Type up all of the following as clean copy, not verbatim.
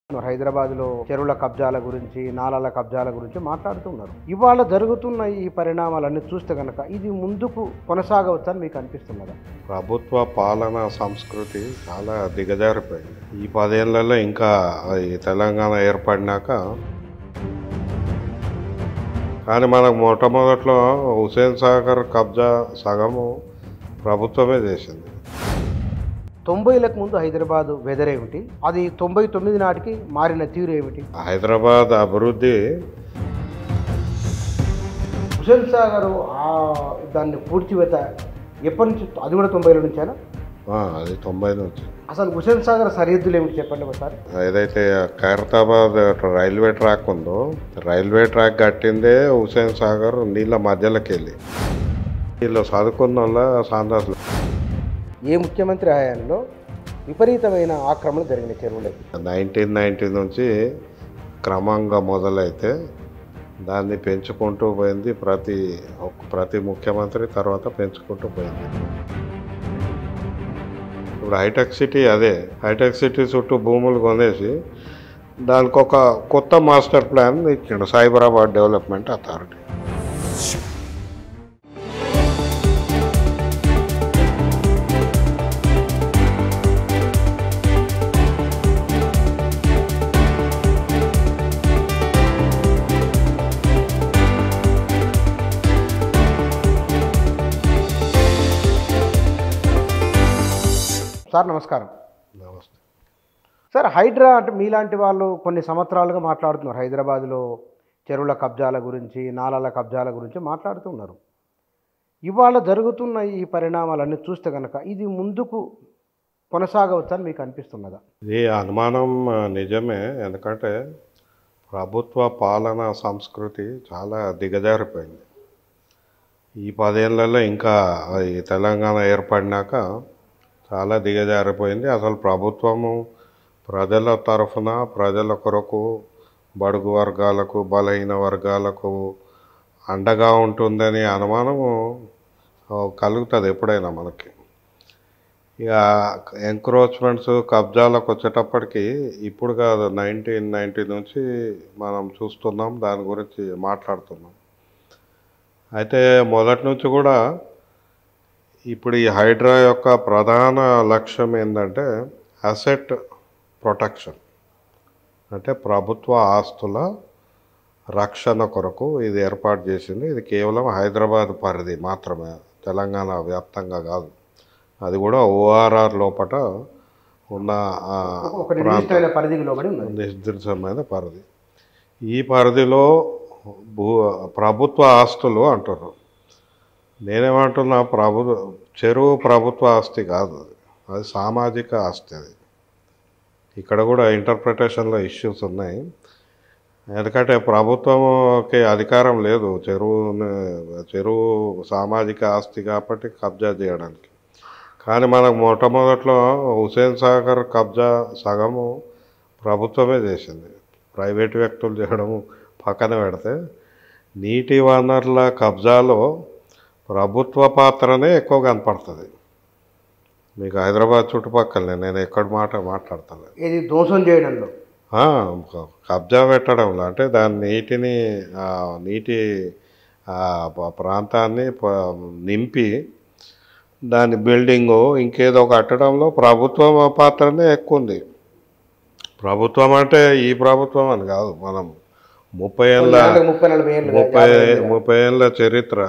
హైదరాబాద్లో చెరువుల కబ్జాల గురించి, నాలాల కబ్జాల గురించి మాట్లాడుతున్నారు. ఇవాళ జరుగుతున్న ఈ పరిణామాలన్నీ చూస్తే కనుక ఇది ముందుకు కొనసాగవచ్చని మీకు అనిపిస్తున్నదా? ప్రభుత్వ పాలన సంస్కృతి చాలా దిగజారిపోయింది. ఈ 10 ఏళ్లలో ఇంకా ఈ తెలంగాణ ఏర్పడినాక కానీ మనకు మొట్టమొదట్లో హుస్సేన్ సాగర్ కబ్జా సగము ప్రభుత్వమే చేసింది. 90లకు ముందు హైదరాబాద్ వెదర్ ఏమిటి, అది 99 నాటికి మారిన తీరు ఏమిటి? హైదరాబాద్ అభివృద్ధి హుస్సేన్ సాగర్ దాన్ని పూడ్చివేత ఎప్పటి నుంచి? అది కూడా 90ల నుంచేనా? అది 90 నుంచి. అసలు హుస్సేన్ సాగర్ సరిహద్దులు ఏమిటి చెప్పండి ఒకసారి. ఏదైతే ఖైరతాబాద్ రైల్వే ట్రాక్ ఉందో, రైల్వే ట్రాక్ కట్టిందే హుస్సేన్ సాగర్ నీళ్ళ మధ్యలోకి వెళ్ళి వీళ్ళు చదువుకున్న వాళ్ళ సాందాసులు. ఏ ముఖ్యమంత్రి హయాంలో విపరీతమైన ఆక్రమణలు జరిగిన చెరువులకి 1990 నుంచి క్రమంగా మొదలైతే దాన్ని పెంచుకుంటూ పోయింది. ప్రతి ముఖ్యమంత్రి తర్వాత పెంచుకుంటూ పోయింది. ఇప్పుడు హైటెక్ సిటీ అదే. హైటెక్ సిటీ చుట్టూ భూములు కొనేసి దానికి ఒక కొత్త మాస్టర్ ప్లాన్ ఇచ్చిండు సైబరాబాద్ డెవలప్మెంట్ అథారిటీ. సార్ నమస్కారం. నమస్తే సార్, హైడ్రా అంటే మీలాంటి వాళ్ళు కొన్ని సంవత్సరాలుగా మాట్లాడుతున్నారు. హైదరాబాద్లో చెరువుల కబ్జాల గురించి, నాలాల కబ్జాల గురించి మాట్లాడుతున్నారు. ఇవాళ జరుగుతున్న ఈ పరిణామాలన్నీ చూస్తే కనుక ఇది ముందుకు కొనసాగవచ్చని మీకు అనిపిస్తున్నదా? ఇది అనుమానం నిజమే. ఎందుకంటే ప్రభుత్వ పాలన సంస్కృతి చాలా దిగజారిపోయింది. ఈ 10 ఏళ్లలో ఇంకా ఈ తెలంగాణ ఏర్పడినాక చాలా దిగజారిపోయింది. అసలు ప్రభుత్వము ప్రజల తరఫున, ప్రజల కొరకు, బడుగు వర్గాలకు, బలహీన వర్గాలకు అండగా ఉంటుందని అనుమానము కలుగుతుంది ఎప్పుడైనా మనకి. ఇక ఎంక్రోచ్మెంట్స్, కబ్జాలకు వచ్చేటప్పటికి ఇప్పుడు కాదు, 1990 నుంచి మనం చూస్తున్నాం, దాని గురించి మాట్లాడుతున్నాం. అయితే మొదటి నుంచి కూడా ఇప్పుడు ఈ హైడ్రా యొక్క ప్రధాన లక్ష్యం ఏంటంటే అసెట్ ప్రొటెక్షన్, అంటే ప్రభుత్వ ఆస్తుల రక్షణ కొరకు ఇది ఏర్పాటు చేసింది. ఇది కేవలం హైదరాబాద్ పరిధి మాత్రమే, తెలంగాణ వ్యాప్తంగా కాదు. అది కూడా ఓఆర్ఆర్ లోపల ఉన్న నిర్దిష్టమైన పరిధి. ఈ పరిధిలో ప్రభుత్వ ఆస్తులు అంటారు. నేనేమంటున్నా, చెరువు ప్రభుత్వ ఆస్తి కాదు, అది సామాజిక ఆస్తి. అది ఇక్కడ కూడా ఇంటర్ప్రిటేషన్లో ఇష్యూస్ ఉన్నాయి. ఎందుకంటే ప్రభుత్వంకి అధికారం లేదు చెరువు సామాజిక ఆస్తి కాబట్టి కబ్జా చేయడానికి. కానీ మనకు మొట్టమొదట్లో హుస్సేన్ సాగర్ కబ్జా సగము ప్రభుత్వమే చేసింది. ప్రైవేటు వ్యక్తులు చేయడము పక్కన పెడితే నీటి వనరుల కబ్జాలో ప్రభుత్వ పాత్రనే ఎక్కువ కనపడుతుంది. మీకు హైదరాబాద్ చుట్టుపక్కలనే, నేను ఎక్కడ మాట్లాడతాను, ఇది దోషం చేయడంలో, కబ్జా పెట్టడంలో, అంటే దాని నీటి ప్రాంతాన్ని నింపి దాని బిల్డింగు ఇంకేదో కట్టడంలో ప్రభుత్వం పాత్రనే ఎక్కువ ఉంది. ప్రభుత్వం అంటే ఈ ప్రభుత్వం అని కాదు, మనం 30 ఏళ్ళ చరిత్ర,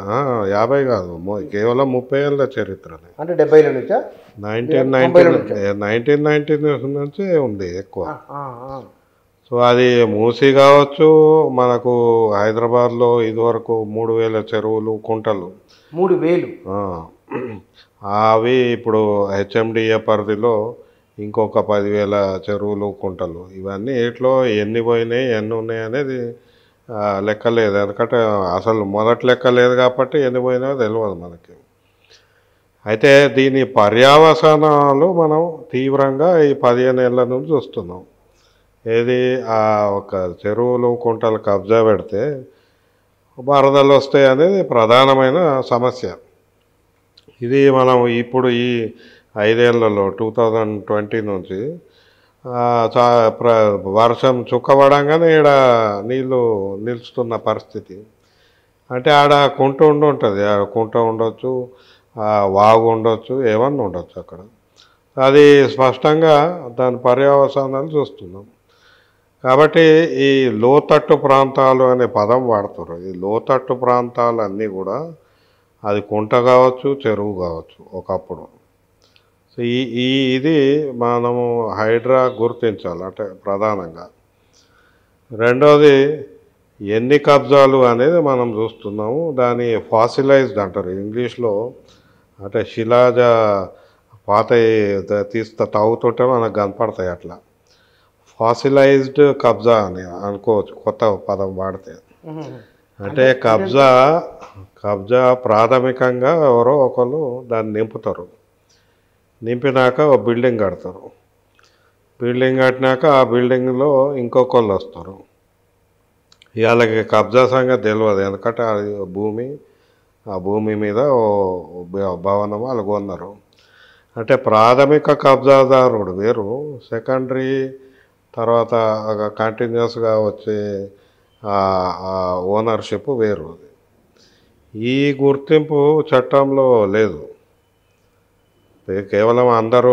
50 కాదు, కేవలం 30 ఏళ్ళ చరిత్ర. అంటే 70ల నుంచా? 1990 నుంచే ఉంది ఎక్కువ. సో అది మూసి కావచ్చు. మనకు హైదరాబాద్లో ఇదివరకు 3000 చెరువులు, కుంటలు, 3000 అవి ఇప్పుడు హెచ్ఎండిఏ పరిధిలో ఇంకొక 10,000 చెరువులు, కుంటలు. ఇవన్నీ ఇట్లో ఎన్ని పోయినాయి, ఎన్ని ఉన్నాయి అనేది లెక్క లేదు. ఎందుకంటే అసలు మొదటి లెక్క లేదు కాబట్టి ఎన్ని పోయినాయో తెలియదు మనకి. అయితే దీని పర్యవసానాలు మనం తీవ్రంగా ఈ 15 ఏళ్ళ నుంచి చూస్తున్నాం. ఏది ఒక చెరువులు, కుంటలు కబ్జా పెడితే వరదలు వస్తాయి అనేది ప్రధానమైన సమస్య. ఇది మనం ఇప్పుడు ఈ 5 ఏళ్లలో 2020 నుంచి ఆ, వర్షం చుక్కబడంగానే ఈడ నీళ్ళు నిలుస్తున్న పరిస్థితి. అంటే ఆడ కుంట ఉంటుంది, ఆడ కుంట ఉండొచ్చు, వాగు ఉండొచ్చు, ఏమన్నా ఉండొచ్చు అక్కడ. అది స్పష్టంగా దాని పర్యవసానాలు చూస్తున్నాం. కాబట్టి ఈ లోతట్టు ప్రాంతాలు అనే పదం వాడుతారు. ఈ లోతట్టు ప్రాంతాలన్నీ కూడా అది కుంట కావచ్చు, చెరువు కావచ్చు ఒకప్పుడు. సో ఈ ఈ ఇది మనము హైడ్రా గుర్తించాలి అంటే ప్రధానంగా. రెండవది ఎన్ని కబ్జాలు అనేది మనం చూస్తున్నాము. దాని ఫాసిలైజ్డ్ అంటారు ఇంగ్లీష్లో. అంటే శిలాజ పాత తవ్వుతుంటే మనకు కనపడతాయి అట్లా. ఫాసిలైజ్డ్ కబ్జా అని అనుకోవచ్చు కొత్త పదం వాడితే. అంటే కబ్జా ప్రాథమికంగా ఎవరో ఒకరు దాన్ని నింపుతారు. నింపినాక ఒక బిల్డింగ్ కడతారు. బిల్డింగ్ కట్టినాక ఆ బిల్డింగ్లో ఇంకొకళ్ళు వస్తారు. వాళ్ళకి కబ్జా సంగతి తెలియదు, ఎందుకంటే అది భూమి, ఆ భూమి మీద భవనం వాళ్ళు కొన్నారు. అంటే ప్రాథమిక కబ్జాదారుడు వేరు, సెకండరీ తర్వాత కంటిన్యూస్గా వచ్చే ఓనర్షిప్ వేరు. ఈ గుర్తింపు చట్టంలో లేదు. కేవలం అందరూ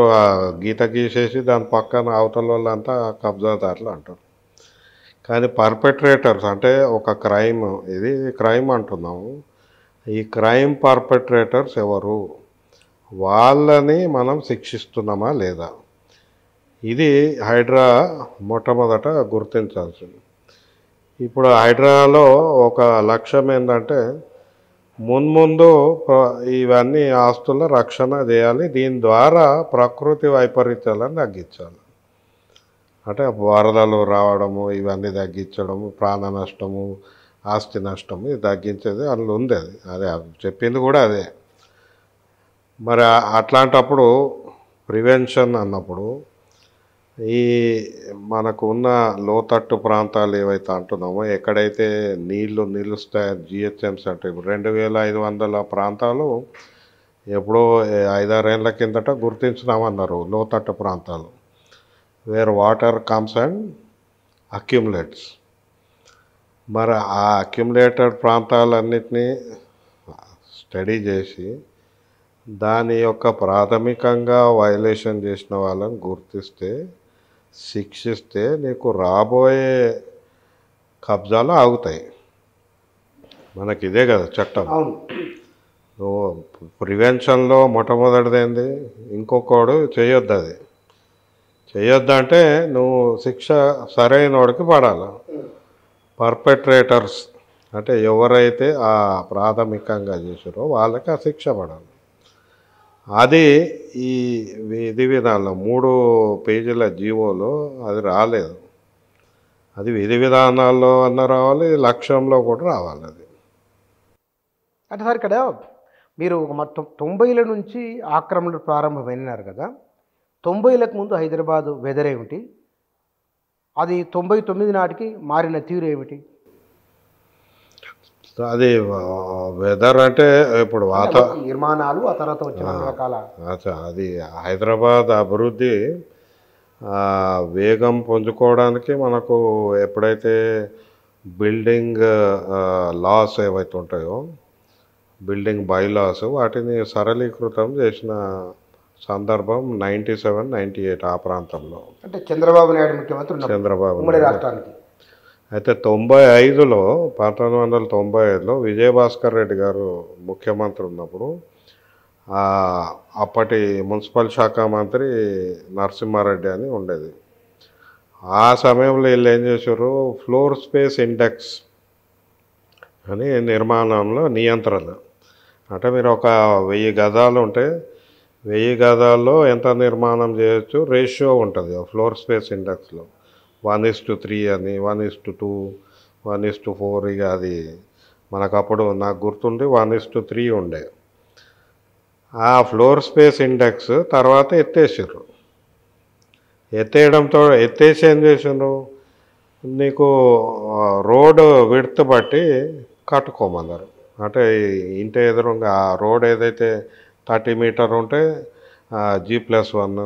గీత గీసేసి దాని పక్కన అవతల వాళ్ళంతా కబ్జాదారులు అంటారు. కానీ పర్పెట్రేటర్స్ అంటే ఒక క్రైమ్, ఇది క్రైమ్ అంటున్నాము, ఈ క్రైమ్ పర్పెట్రేటర్స్ ఎవరు, వాళ్ళని మనం శిక్షిస్తున్నామా లేదా, ఇది హైడ్రా మొట్టమొదట గుర్తించాల్సింది. ఇప్పుడు హైడ్రాలో ఒక లక్ష్యం ఏంటంటే మున్ముందు ఇవన్నీ ఆస్తుల రక్షణ చేయాలి, దీని ద్వారా ప్రకృతి వైపరీత్యాలను తగ్గించాలి. అంటే వరదలు రావడము ఇవన్నీ తగ్గించడము, ప్రాణ నష్టము, ఆస్తి నష్టము ఇది తగ్గించేది అందులో ఉంది. అదే చెప్పింది కూడా అదే. మరి అట్లాంటప్పుడు ప్రివెన్షన్ అన్నప్పుడు ఈ మనకు ఉన్న లోతట్టు ప్రాంతాలు ఏవైతే అంటున్నామో, ఎక్కడైతే నీళ్లు నిలుస్తాయి జిహెచ్ఎంసీ అంటే ఇప్పుడు 2500 ప్రాంతాలు ఎప్పుడో 5-6 ఏళ్ళ కిందట గుర్తించినామన్నారు లోతట్టు ప్రాంతాలు, wear water comes and accumulates. మరి ఆ అక్యుములేటెడ్ ప్రాంతాలన్నిటినీ స్టడీ చేసి దాని యొక్క ప్రాథమికంగా వైలేషన్ చేసిన వాళ్ళని గుర్తిస్తే, శిక్షిస్తే నీకు రాబోయే కబ్జాలు ఆగుతాయి. మనకి ఇదే కదా చట్టం. ప్రివెన్షన్లో మొట్టమొదటిదేంది, ఇంకొకడు చేయొద్దు. అది చేయొద్దంటే నువ్వు శిక్ష సరైన వాడికి పడాలి. పర్పెట్రేటర్స్ అంటే ఎవరైతే ఆ ప్రాథమికంగా చేసారో వాళ్ళకి ఆ శిక్ష పడాలి. అది ఈ విధి విధానంలో 3 పేజీల జీవోలో అది రాలేదు. అది విధి విధానాల్లో అన్న రావాలి, లక్ష్యంలో కూడా రావాలి. అది అంటే సార్ ఇక్కడ మీరు మొత్తం 90ల నుంచి ఆక్రమణలు ప్రారంభమైనారు కదా, 90లకు ముందు హైదరాబాదు వెదర్ ఏమిటి, అది 99 నాటికి మారిన తీరు ఏమిటి? అది వెదర్ అంటే ఇప్పుడు నిర్మాణాలు ఆ తర్వాత వచ్చిన రకాల అది హైదరాబాద్ అభివృద్ధి వేగం పుంజుకోవడానికి మనకు ఎప్పుడైతే బిల్డింగ్ లాస్ ఏవైతే ఉంటాయో, బిల్డింగ్ బైలాస్, వాటిని సరళీకృతం చేసిన సందర్భం 97-98 ఆ ప్రాంతంలో. అంటే చంద్రబాబు నాయుడు ముఖ్యమంత్రి, చంద్రబాబు రాష్ట్రానికి. అయితే 95లో 1995లో విజయభాస్కర్ రెడ్డి గారు ముఖ్యమంత్రి ఉన్నప్పుడు అప్పటి మున్సిపల్ శాఖ మంత్రి నరసింహారెడ్డి అని ఉండేది. ఆ సమయంలో వీళ్ళు ఏం చేశారు, ఫ్లోర్ స్పేస్ ఇండెక్స్ అని నిర్మాణంలో నియంత్రణ. అంటే మీరు ఒక 1000 గజాలు ఉంటే 1000 గజాల్లో ఎంత నిర్మాణం చేయొచ్చు రేషియో ఉంటుంది ఫ్లోర్ స్పేస్ ఇండెక్స్లో. 1:3 అని, 1:2, 1:4. ఇక అది మనకు అప్పుడు నాకు గుర్తుండి 1:3 ఉండే. ఆ ఫ్లోర్ స్పేస్ ఇండెక్స్ తర్వాత ఎత్తేసారు. ఎత్తేసి ఏం చేసిండ్రు, నీకు రోడ్ విడ్త్ బట్టి కట్టుకోమన్నారు. అంటే ఇంటి ఎదురుగా ఆ రోడ్ ఏదైతే 30 మీటర్ ఉంటే G+1,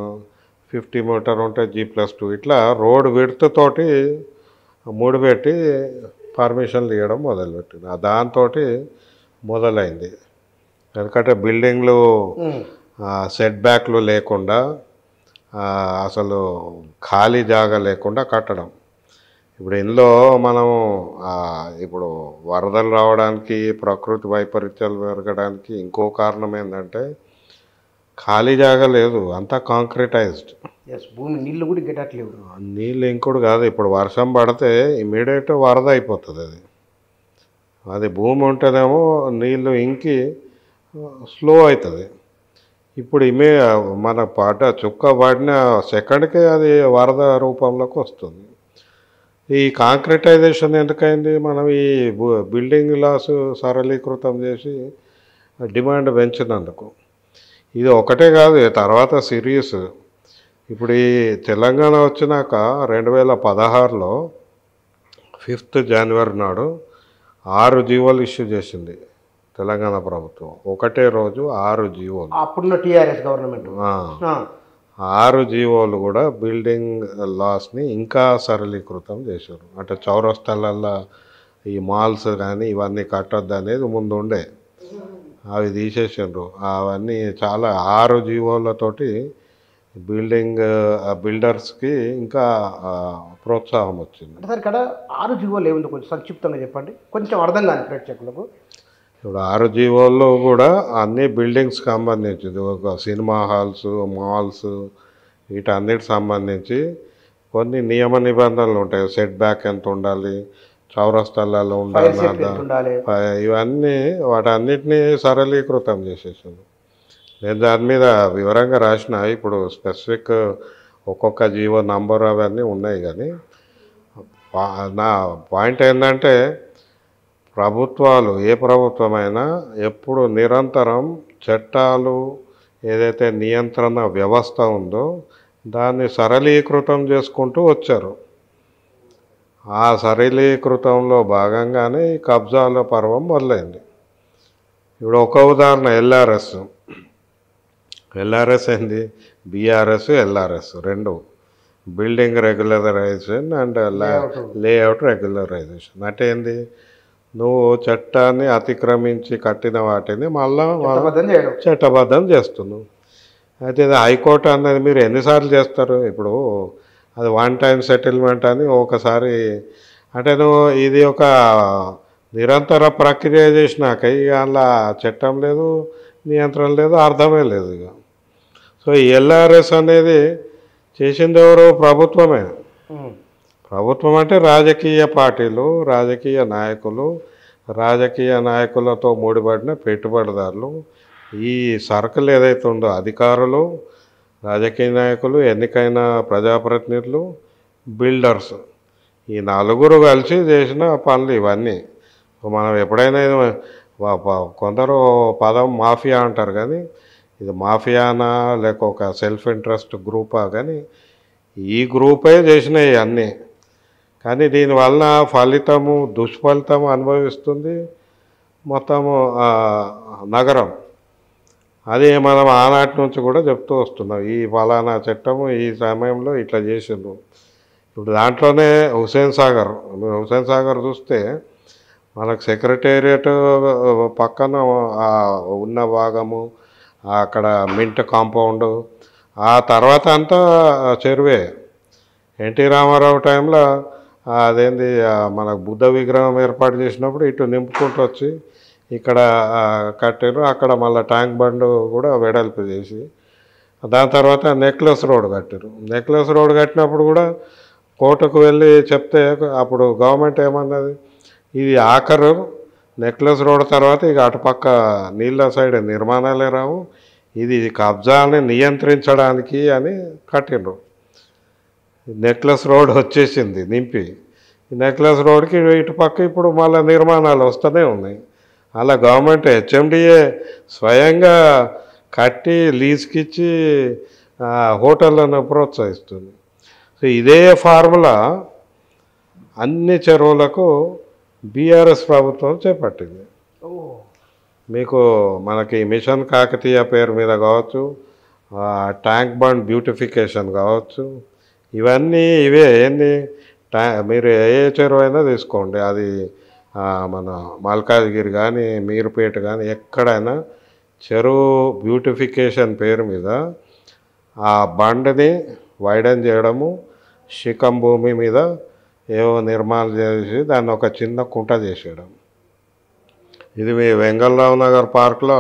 50 మీటర్ ఉంటే G+2 ఇట్లా రోడ్ విడ్త్ తోటి ముడిపెట్టి పర్మిషన్లు ఇవ్వడం మొదలుపెట్టింది. దాంతో మొదలైంది. ఎందుకంటే బిల్డింగ్లు సెట్ బ్యాక్లు లేకుండా అసలు ఖాళీ జాగా లేకుండా కట్టడం. ఇప్పుడు ఇందులో మనం ఇప్పుడు వరదలు రావడానికి, ప్రకృతి వైపరీత్యాలు పెరగడానికి ఇంకో కారణం ఏంటంటే ఖాళీ జాగా లేదు, అంతా కాంక్రీటైజ్డ్. భూమి నీళ్ళు కూడా ఇంకేటట్లేవు. నీళ్ళు ఇంకోటి కాదు, ఇప్పుడు వర్షం పడితే ఇమీడియట్ వరద అయిపోతుంది. అది భూమి ఉంటేనేమో నీళ్ళు ఇంకి స్లో అవుతుంది. ఇప్పుడు మన చుక్క పడిన సెకండ్కే అది వరద రూపంలోకి వస్తుంది. ఈ కాంక్రిటైజేషన్ ఎందుకైంది? మనం ఈ బిల్డింగ్ లాస్ సరళీకృతం చేసి డిమాండ్ పెంచినందుకు. ఇది ఒకటే కాదు, తర్వాత సిరీస్. ఇప్పుడు ఈ తెలంగాణ వచ్చినాక 2016లో 5th జనవరి నాడు 6 జీవోలు ఇష్యూ చేసింది తెలంగాణ ప్రభుత్వం. ఒకటే రోజు 6 జీవోలు. అప్పుడున్న టీఆర్ఎస్ గవర్నమెంట్ 6 జీవోలు కూడా బిల్డింగ్ లాస్ని ఇంకా సరళీకృతం చేశారు. అంటే చౌరస్తాలల్లో ఈ మాల్స్ కానీ ఇవన్నీ కట్టొద్దు అనేది ముందు ఉండే, అవి తీసేసారు. అవన్నీ చాలా 6 జీవోలతోటి బిల్డర్స్కి ఇంకా ప్రోత్సాహం వచ్చింది. సార్ ఇక్కడ 6 జీవోలు ఏముందో కొంచెం సంక్షిప్తంగా చెప్పండి, కొంచెం అర్థం కాని ప్రేక్షకులకు. ఇప్పుడు 6 జీవోల్లో కూడా అన్ని బిల్డింగ్స్కి సంబంధించింది. ఒక సినిమా హాల్స్, మాల్స్, వీటన్నిటికి సంబంధించి కొన్ని నియమ నిబంధనలు ఉంటాయి. సెట్ బ్యాక్ ఎంత ఉండాలి, చౌరస్తాలలో ఉండాలి, ఇవన్నీ వాటన్నిటినీ సరళీకృతం చేసేసాను. నేను దాని మీద వివరంగా రాసిన. ఇప్పుడు స్పెసిఫిక్ ఒక్కొక్క జీవో నంబర్ అవన్నీ ఉన్నాయి. కానీ నా పాయింట్ ఏంటంటే ప్రభుత్వాలు, ఏ ప్రభుత్వమైనా ఎప్పుడు నిరంతరం చట్టాలు, ఏదైతే నియంత్రణ వ్యవస్థ ఉందో దాన్ని సరళీకృతం చేసుకుంటూ వచ్చారు. ఆ సరళీకృతంలో భాగంగానే ఈ కబ్జాల పర్వం మొదలైంది. ఇప్పుడు ఒక ఉదాహరణ ఎల్ఆర్ఎస్ ఏంది? బీఆర్ఎస్, ఎల్ఆర్ఎస్ రెండు, building regularisation and layout regularisation. అంటే ఏంది? నువ్వు చట్టాన్ని అతిక్రమించి కట్టిన వాటిని మళ్ళా చట్టబద్ధం చేస్తున్నావు. అయితే ఇది హైకోర్టు అనేది మీరు ఎన్నిసార్లు చేస్తారు? ఇప్పుడు అది 1 టైం సెటిల్మెంట్ అని ఒకసారి, అంటే నువ్వు ఇది ఒక నిరంతర ప్రక్రియ చేసినాక ఇక అలా చట్టం లేదు, నియంత్రణ లేదు, అర్థమే లేదు ఇక. సో ఈ ఎల్ఆర్ఎస్ అనేది చేసింది ఎవరు? ప్రభుత్వమే. ప్రభుత్వం అంటే రాజకీయ పార్టీలు, రాజకీయ నాయకులు, రాజకీయ నాయకులతో ముడిపడిన పెట్టుబడిదారులు, ఈ సర్కిల్ ఏదైతే ఉందో అధికారులు, రాజకీయ నాయకులు, ఎన్నికైన ప్రజాప్రతినిధులు, బిల్డర్స్, ఈ నలుగురు కలిసి చేసిన పనులు ఇవన్నీ. మనం ఎప్పుడైనా కొందరు పదం మాఫియా అంటారు, కానీ ఇది మాఫియానా లేక ఒక సెల్ఫ్ ఇంట్రెస్ట్ గ్రూపా, కానీ ఈ గ్రూపే చేసినాయి అన్నీ. కానీ దీనివల్ల ఫలితము, దుష్ఫలితము అనుభవిస్తుంది మొత్తము నగరం. అది మనం ఆనాటి నుంచి కూడా చెప్తూ వస్తున్నాం, ఈ ఫలానా చట్టము ఈ సమయంలో ఇట్లా చేసిండ్రు. ఇప్పుడు దాంట్లోనే హుస్సేన్ సాగర్ చూస్తే మనకు సెక్రటేరియట్ పక్కన ఉన్న భాగము, అక్కడ మింట్ కాంపౌండ్, ఆ తర్వాత అంతా చెరువే. ఎన్టీ రామారావు టైంలో అదేంది మనకు బుద్ధ విగ్రహం ఏర్పాటు చేసినప్పుడు ఇటు నింపుకుంటూ వచ్చి ఇక్కడ కట్టారు. అక్కడ మళ్ళీ ట్యాంక్ బండ్ కూడా వెడల్పు చేసి దాని తర్వాత నెక్లెస్ రోడ్ కట్టారు. నెక్లెస్ రోడ్ కట్టినప్పుడు కూడా కోర్టుకు వెళ్ళి చెప్తే అప్పుడు గవర్నమెంట్ ఏమన్నది, ఇది ఆఖరు నెక్లెస్ రోడ్ తర్వాత ఇక అటుపక్క నీళ్ళ సైడ్ నిర్మాణాలే రావు, ఇది కబ్జాని నియంత్రించడానికి అని కట్టిండ్రు. నెక్లెస్ రోడ్ వచ్చేసింది నింపి, నెక్లెస్ రోడ్కి ఇటుపక్క ఇప్పుడు మళ్ళీ నిర్మాణాలు వస్తూనే ఉన్నాయి. అలా గవర్నమెంట్ హెచ్ఎండిఏ స్వయంగా కట్టి లీజ్కి ఇచ్చి హోటళ్లను ప్రోత్సహిస్తుంది. సో ఇదే ఫార్ములా అన్ని చెరువులకు బీఆర్ఎస్ ప్రభుత్వం చేపట్టింది. మీకు మనకి మిషన్ కాకతీయ పేరు మీద కావచ్చు, ట్యాంక్ బండ్ బ్యూటిఫికేషన్ కావచ్చు, ఇవన్నీ ఇవే ఏంది. మీరు ఏ చెరువు అయినా తీసుకోండి, అది మన మల్కాజ్గిరి కానీ మీరుపేట కానీ ఎక్కడైనా చెరువు బ్యూటిఫికేషన్ పేరు మీద ఆ బండ్ని వైడన్ చేయడము, శిఖం భూమి మీద ఏవో నిర్మాణాలు చేసి దాన్ని ఒక చిన్న కుంట చేసేయడం. ఇది మీ వెంగళరావు నగర్ పార్క్లో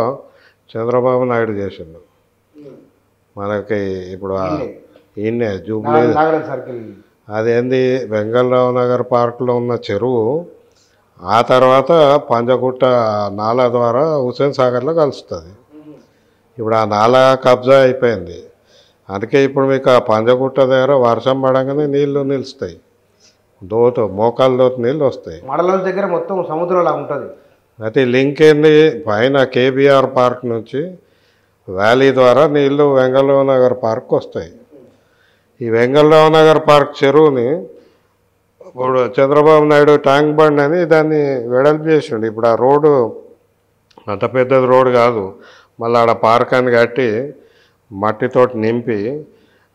చంద్రబాబు నాయుడు చేసిండు. మనకి ఇప్పుడు ఈయనే జూబ్లీ సర్కిల్ అదేంది వెంగళరావు నగర్ పార్క్లో ఉన్న చెరువు ఆ తర్వాత పంజగుట్ట నాలా ద్వారా హుస్సేన్ సాగర్లో కలుస్తుంది. ఇప్పుడు ఆ నాలా కబ్జా అయిపోయింది. అందుకే ఇప్పుడు మీకు ఆ పంజగుట్ట దగ్గర వర్షం పడంగానే నీళ్లు నిలుస్తాయి, మోకాళ్ళ లోతు నీళ్ళు వస్తాయి. మడల దగ్గర మొత్తం సముద్రంలా ఉంటుంది. అయితే లింక్ ఏంది, పైన కేబీఆర్ పార్క్ నుంచి వ్యాలీ ద్వారా నీళ్లు వెంగళరావు నగర్ పార్క్ వస్తాయి. ఈ వెంగళరావు నగర్ పార్క్ చెరువుని ఇప్పుడు చంద్రబాబు నాయుడు ట్యాంక్ బండ్ అని దాన్ని వెడల్పు చేసిండు. ఇప్పుడు ఆ రోడ్డు అంత పెద్దది రోడ్డు కాదు, మళ్ళీ ఆడ పార్క్ అని కట్టి మట్టితోటి నింపి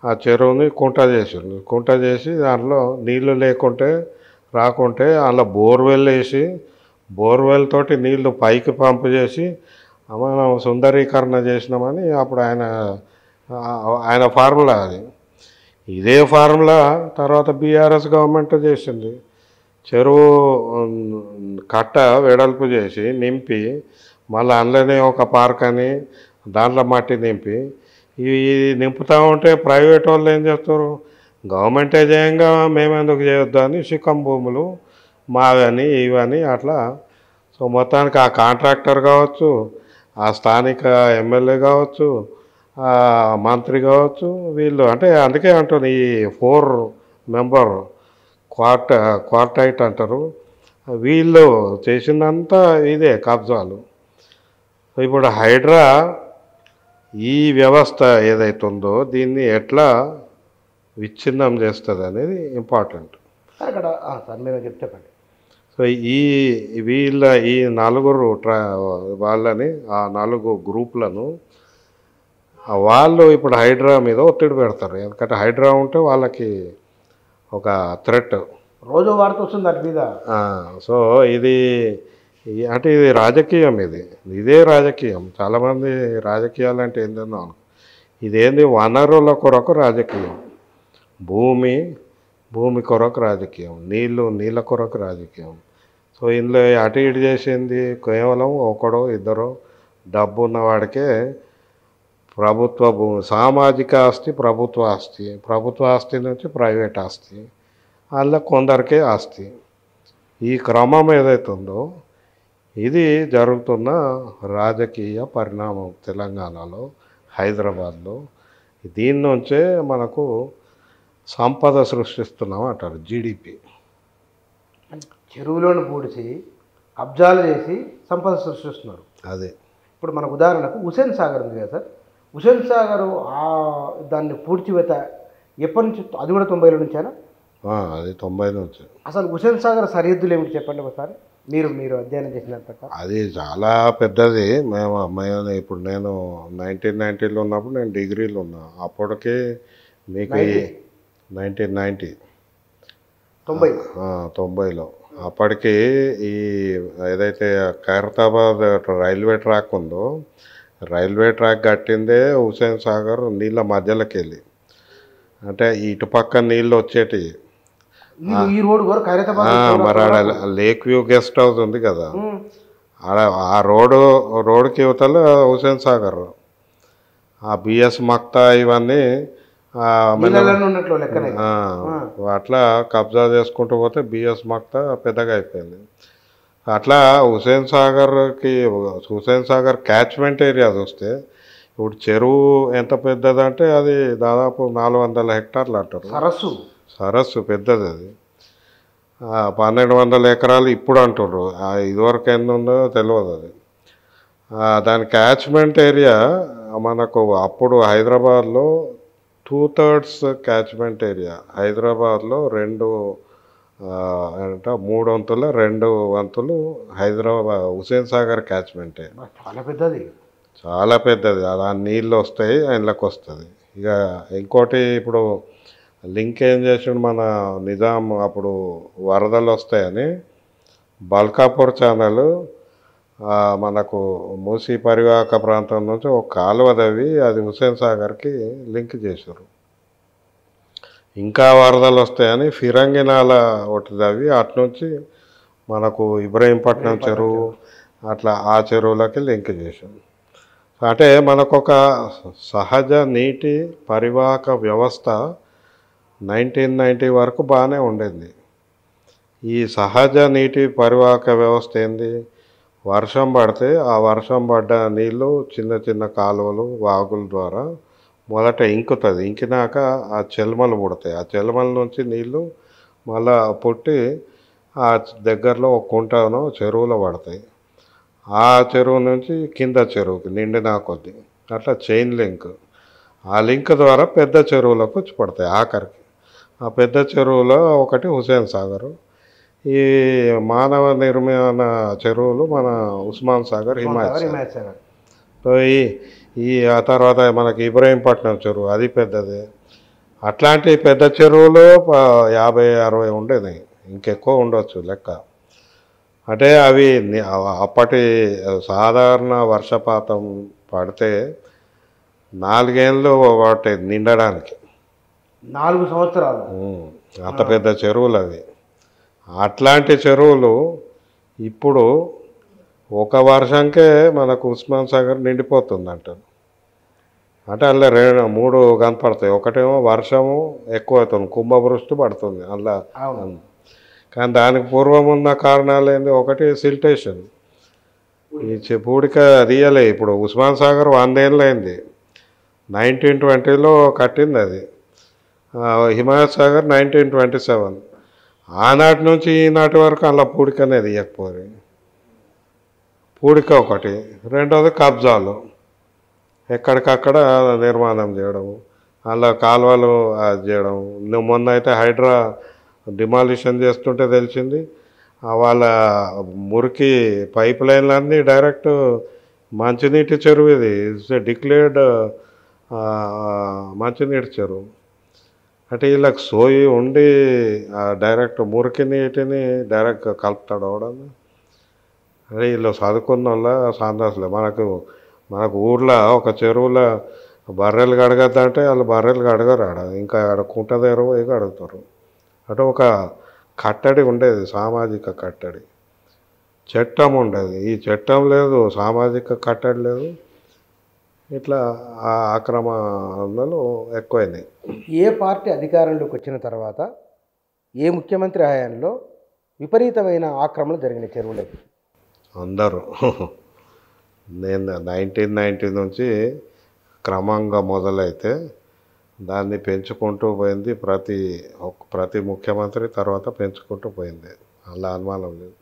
ఆ చెరువుని కుంట చేసిండు. కుంట చేసి దాంట్లో నీళ్లు లేకుంటే రాకుంటే అందులో బోర్వెల్ వేసి బోర్వెల్ తోటి నీళ్లు పైకి పంపు చేసి మనం సుందరీకరణ చేసినామని అప్పుడు ఆయన ఫార్ములా అది. ఇదే ఫార్ములా తర్వాత బీఆర్ఎస్ గవర్నమెంట్ చేసింది. చెరువు కట్ట వెడల్పు చేసి నింపి మళ్ళీ అందులోనే ఒక పార్క్ అని దాంట్లో మట్టి నింపి ఇవి నింపుతూ ఉంటే ప్రైవేట్ వాళ్ళు ఏం చేస్తారు, గవర్నమెంటే చేయంగా మేమెందుకు చేయొద్దు అని శిఖం భూములు మావని ఇవని అట్లా. సో మొత్తానికి ఆ కాంట్రాక్టర్ కావచ్చు, ఆ స్థానిక ఎమ్మెల్యే కావచ్చు, మంత్రి కావచ్చు, వీళ్ళు అంటే అందుకే అంటాను ఈ 4 మెంబర్ క్వార్టైట్ అంటారు, వీళ్ళు చేసిందంతా ఇదే కబ్జాలు. ఇప్పుడు హైడ్రా ఈ వ్యవస్థ ఏదైతుందో దీన్ని ఎట్లా విచ్ఛిన్నం చేస్తుంది అనేది ఇంపార్టెంట్. అక్కడ సార్ మీరు చెప్పండి. సో ఈ 4 వాళ్ళని ఆ 4 గ్రూపులను వాళ్ళు ఇప్పుడు హైడ్రా మీద ఒత్తిడి పెడతారు. ఎందుకంటే హైడ్రా ఉంటే వాళ్ళకి ఒక థ్రెట్ రోజు వార్త వస్తుంది అటు మీద. సో ఇది అంటే ఇది రాజకీయం, ఇదే రాజకీయం. చాలామంది రాజకీయాలు అంటే ఏంటన్నా ఇదేంది, వనరుల కొరకు రాజకీయం, భూమి కొరకు రాజకీయం, నీళ్ళ కొరకు రాజకీయం. సో ఇందులో అటు ఇటు చేసింది కేవలం ఒకడో ఇద్దరో డబ్బు ఉన్నవాడికే ప్రభుత్వ భూమి, సామాజిక ఆస్తి ప్రభుత్వ ఆస్తి నుంచి ప్రైవేట్ ఆస్తి, అందులో కొందరికే ఆస్తి. ఈ క్రమం ఏదైతుందో ఇది జరుగుతున్న రాజకీయ పరిణామం తెలంగాణలో, హైదరాబాద్లో. దీని నుంచే మనకు సంపద సృష్టిస్తున్నాం అంటారు, జీడిపి. చెరువులను పూడ్చి కబ్జాలు చేసి సంపద సృష్టిస్తున్నారు. అదే ఇప్పుడు మనకు ఉదాహరణకు హుస్సేన్ సాగర్ ఉంది కదా సార్, హుస్సేన్ సాగర్ దాన్ని పూడ్చివేత ఎప్పటి నుంచి, అది కూడా 90ల నుంచేనా? అది 90 నుంచి. అసలు హుస్సేన్ సాగర్ సరిహద్దులు ఏమిటి చెప్పండి ఒకసారి, మీరు అధ్యయనం చేసిన ప్రకారం. అది చాలా పెద్దది. మేము ఇప్పుడు నేను 1990లో ఉన్నప్పుడు నేను డిగ్రీలో ఉన్నా. అప్పటికే మీకు 1990 90లో అప్పటికి ఈ ఏదైతే ఖైరతాబాద్ రైల్వే ట్రాక్ ఉందో, రైల్వే ట్రాక్ కట్టిందే హుస్సేన్ సాగర్ నీళ్ళ మధ్యలోకి వెళ్ళి, అంటే ఇటుపక్క నీళ్ళు వచ్చేటి. ఈ రోడ్ మరి ఆడ లేక్ వ్యూ గెస్ట్ హౌస్ ఉంది కదా, ఆడ ఆ రోడ్డుకి యువతల హుస్సేన్ సాగర్, ఆ బిఎస్ మక్తా ఇవన్నీ అట్లా కబ్జా చేసుకుంటూ పోతే బిఎస్ మక్తా పెద్దగా అయిపోయింది. అట్లా హుస్సేన్ సాగర్ క్యాచ్మెంట్ ఏరియా చూస్తే ఇప్పుడు చెరువు ఎంత పెద్దదంటే అది దాదాపు 400 హెక్టార్లు అంటారు. సరస్సు పెద్దది, అది 1200 ఎకరాలు ఇప్పుడు అంటుర్రు, ఇదివరకు ఎన్ని ఉందో తెలియదు. అది దాని క్యాచ్మెంట్ ఏరియా మనకు అప్పుడు హైదరాబాద్లో 2/3 క్యాచ్మెంట్ ఏరియా, హైదరాబాద్లో 3 వంతుల 2 వంతులు హైదరాబాద్ హుస్సేన్ సాగర్ క్యాచ్మెంటే. చాలా పెద్దది, చాలా పెద్దది. అలా నీళ్ళు వస్తాయి, ఆయనలోకి వస్తుంది. ఇక ఇంకోటి ఇప్పుడు లింక్ ఏం చేసిండు మన నిజాం, అప్పుడు వరదలు వస్తాయని బల్కాపూర్ ఛానల్ మనకు మూసీ పరివాహక ప్రాంతం నుంచి ఒక కాలువ తవ్వి అది హుస్సేన్ సాగర్కి లింక్ చేశారు. ఇంకా వరదలు వస్తాయని ఫిరంగినాల ఒకటి తవ్వి అట్నుంచి మనకు ఇబ్రహీంపట్నం చెరువు అట్లా ఆ చెరువులకి లింక్ చేశాం. అంటే మనకొక సహజ నీటి పరివాహక వ్యవస్థ 1990 వరకు బాగానే ఉండేది. ఈ సహజ నీటి పరివాహక వ్యవస్థ ఏంది, వర్షం పడితే ఆ వర్షం పడ్డ నీళ్ళు చిన్న చిన్న కాలువలు వాగుల ద్వారా మొదట ఇంకుతుంది. ఇంకినాక ఆ చెల్మలు పుడతాయి. ఆ చెల్మల నుంచి నీళ్ళు మళ్ళా పుట్టి ఆ దగ్గరలో ఒక కుంటనో చెరువులో పడతాయి. ఆ చెరువు నుంచి కింద చెరువుకి నిండినా కొద్ది అట్లా చైన్ లింక్. ఆ లింక్ ద్వారా పెద్ద చెరువులకు వచ్చి పడతాయి ఆఖరికి. ఆ పెద్ద చెరువులో ఒకటి హుస్సేన్ సాగర్, ఈ మానవ నిర్మాణ చెరువులు మన ఉస్మాన్ సాగర్, హిమాయత్ సాగర్. సో ఈ ఆ తర్వాత మనకి ఇబ్రహీంపట్నం చెరువు అది పెద్దది. అట్లాంటి పెద్ద చెరువులు 50-60 ఉండేది, ఇంకెక్కువ ఉండొచ్చు లెక్క. అంటే అవి అప్పటి సాధారణ వర్షపాతం పడితే 4 ఏళ్ళు పట్టేది నిండడానికి. 4 సంవత్సరాలు అంత పెద్ద చెరువులు అవి. అట్లాంటి చెరువులు ఇప్పుడు ఒక వర్షంకే మనకు ఉస్మాన్ సాగర్ నిండిపోతుంది అంటారు. అంటే అందులో 3 కనపడతాయి. ఒకటేమో వర్షము ఎక్కువ అవుతుంది, కుంభవృష్టి పడుతుంది అందులో. కానీ దానికి పూర్వం ఉన్న కారణాలు ఏంది, ఒకటి సిల్టేషన్. ఈ పూడిక తీయలే. ఇప్పుడు ఉస్మాన్ సాగర్ 100 ఏళ్ళు అయింది, 1920లో కట్టింది అది. హిమాయత్ సాగర్ 1927. ఆనాటి నుంచి ఈనాటి వరకు అలా పూడిక అనేది తీయకపోయి. పూడిక ఒకటి. రెండోది కబ్జాలు, ఎక్కడికక్కడ నిర్మాణం చేయడము, అలా కాలువలు చేయడం. మొన్న అయితే హైడ్రా డిమాలిషన్ చేస్తుంటే తెలిసింది, వాళ్ళ మురికి పైప్ లైన్లన్నీ డైరెక్ట్ మంచినీటి చెరువు. ఇది ఇట్స్ డిక్లేర్డ్ మంచినీటి చెరువు. అంటే వీళ్ళకి సోయి ఉండి డైరెక్ట్ మురికి నీటిని డైరెక్ట్ కలుపుతాడు అవడం. అదే వీళ్ళు చదువుకున్న వాళ్ళ సాందాసులే. మనకు ఊర్లో ఒక చెరువులో బర్రెలు కడగద్దంటే వాళ్ళు బర్రెలు కడగరు ఆడ, ఇంకా ఆడ కుంట దగ్గర పోయి కడుగుతారు. అంటే ఒక కట్టడి ఉండేది, సామాజిక కట్టడి. చట్టం ఉండేది. ఈ చట్టం లేదు, సామాజిక కట్టడి లేదు. ఇట్లా ఆ ఆక్రమణలు ఎక్కువైనాయి. ఏ పార్టీ అధికారంలోకి వచ్చిన తర్వాత ఏ ముఖ్యమంత్రి హయాంలో విపరీతమైన ఆక్రమణ జరిగిన చెరువులకి? అందరూ నేను 1990 నుంచి క్రమంగా మొదలైతే దాన్ని పెంచుకుంటూ పోయింది. ప్రతి ముఖ్యమంత్రి తర్వాత పెంచుకుంటూ పోయింది, అలా అనుమానం లేదు.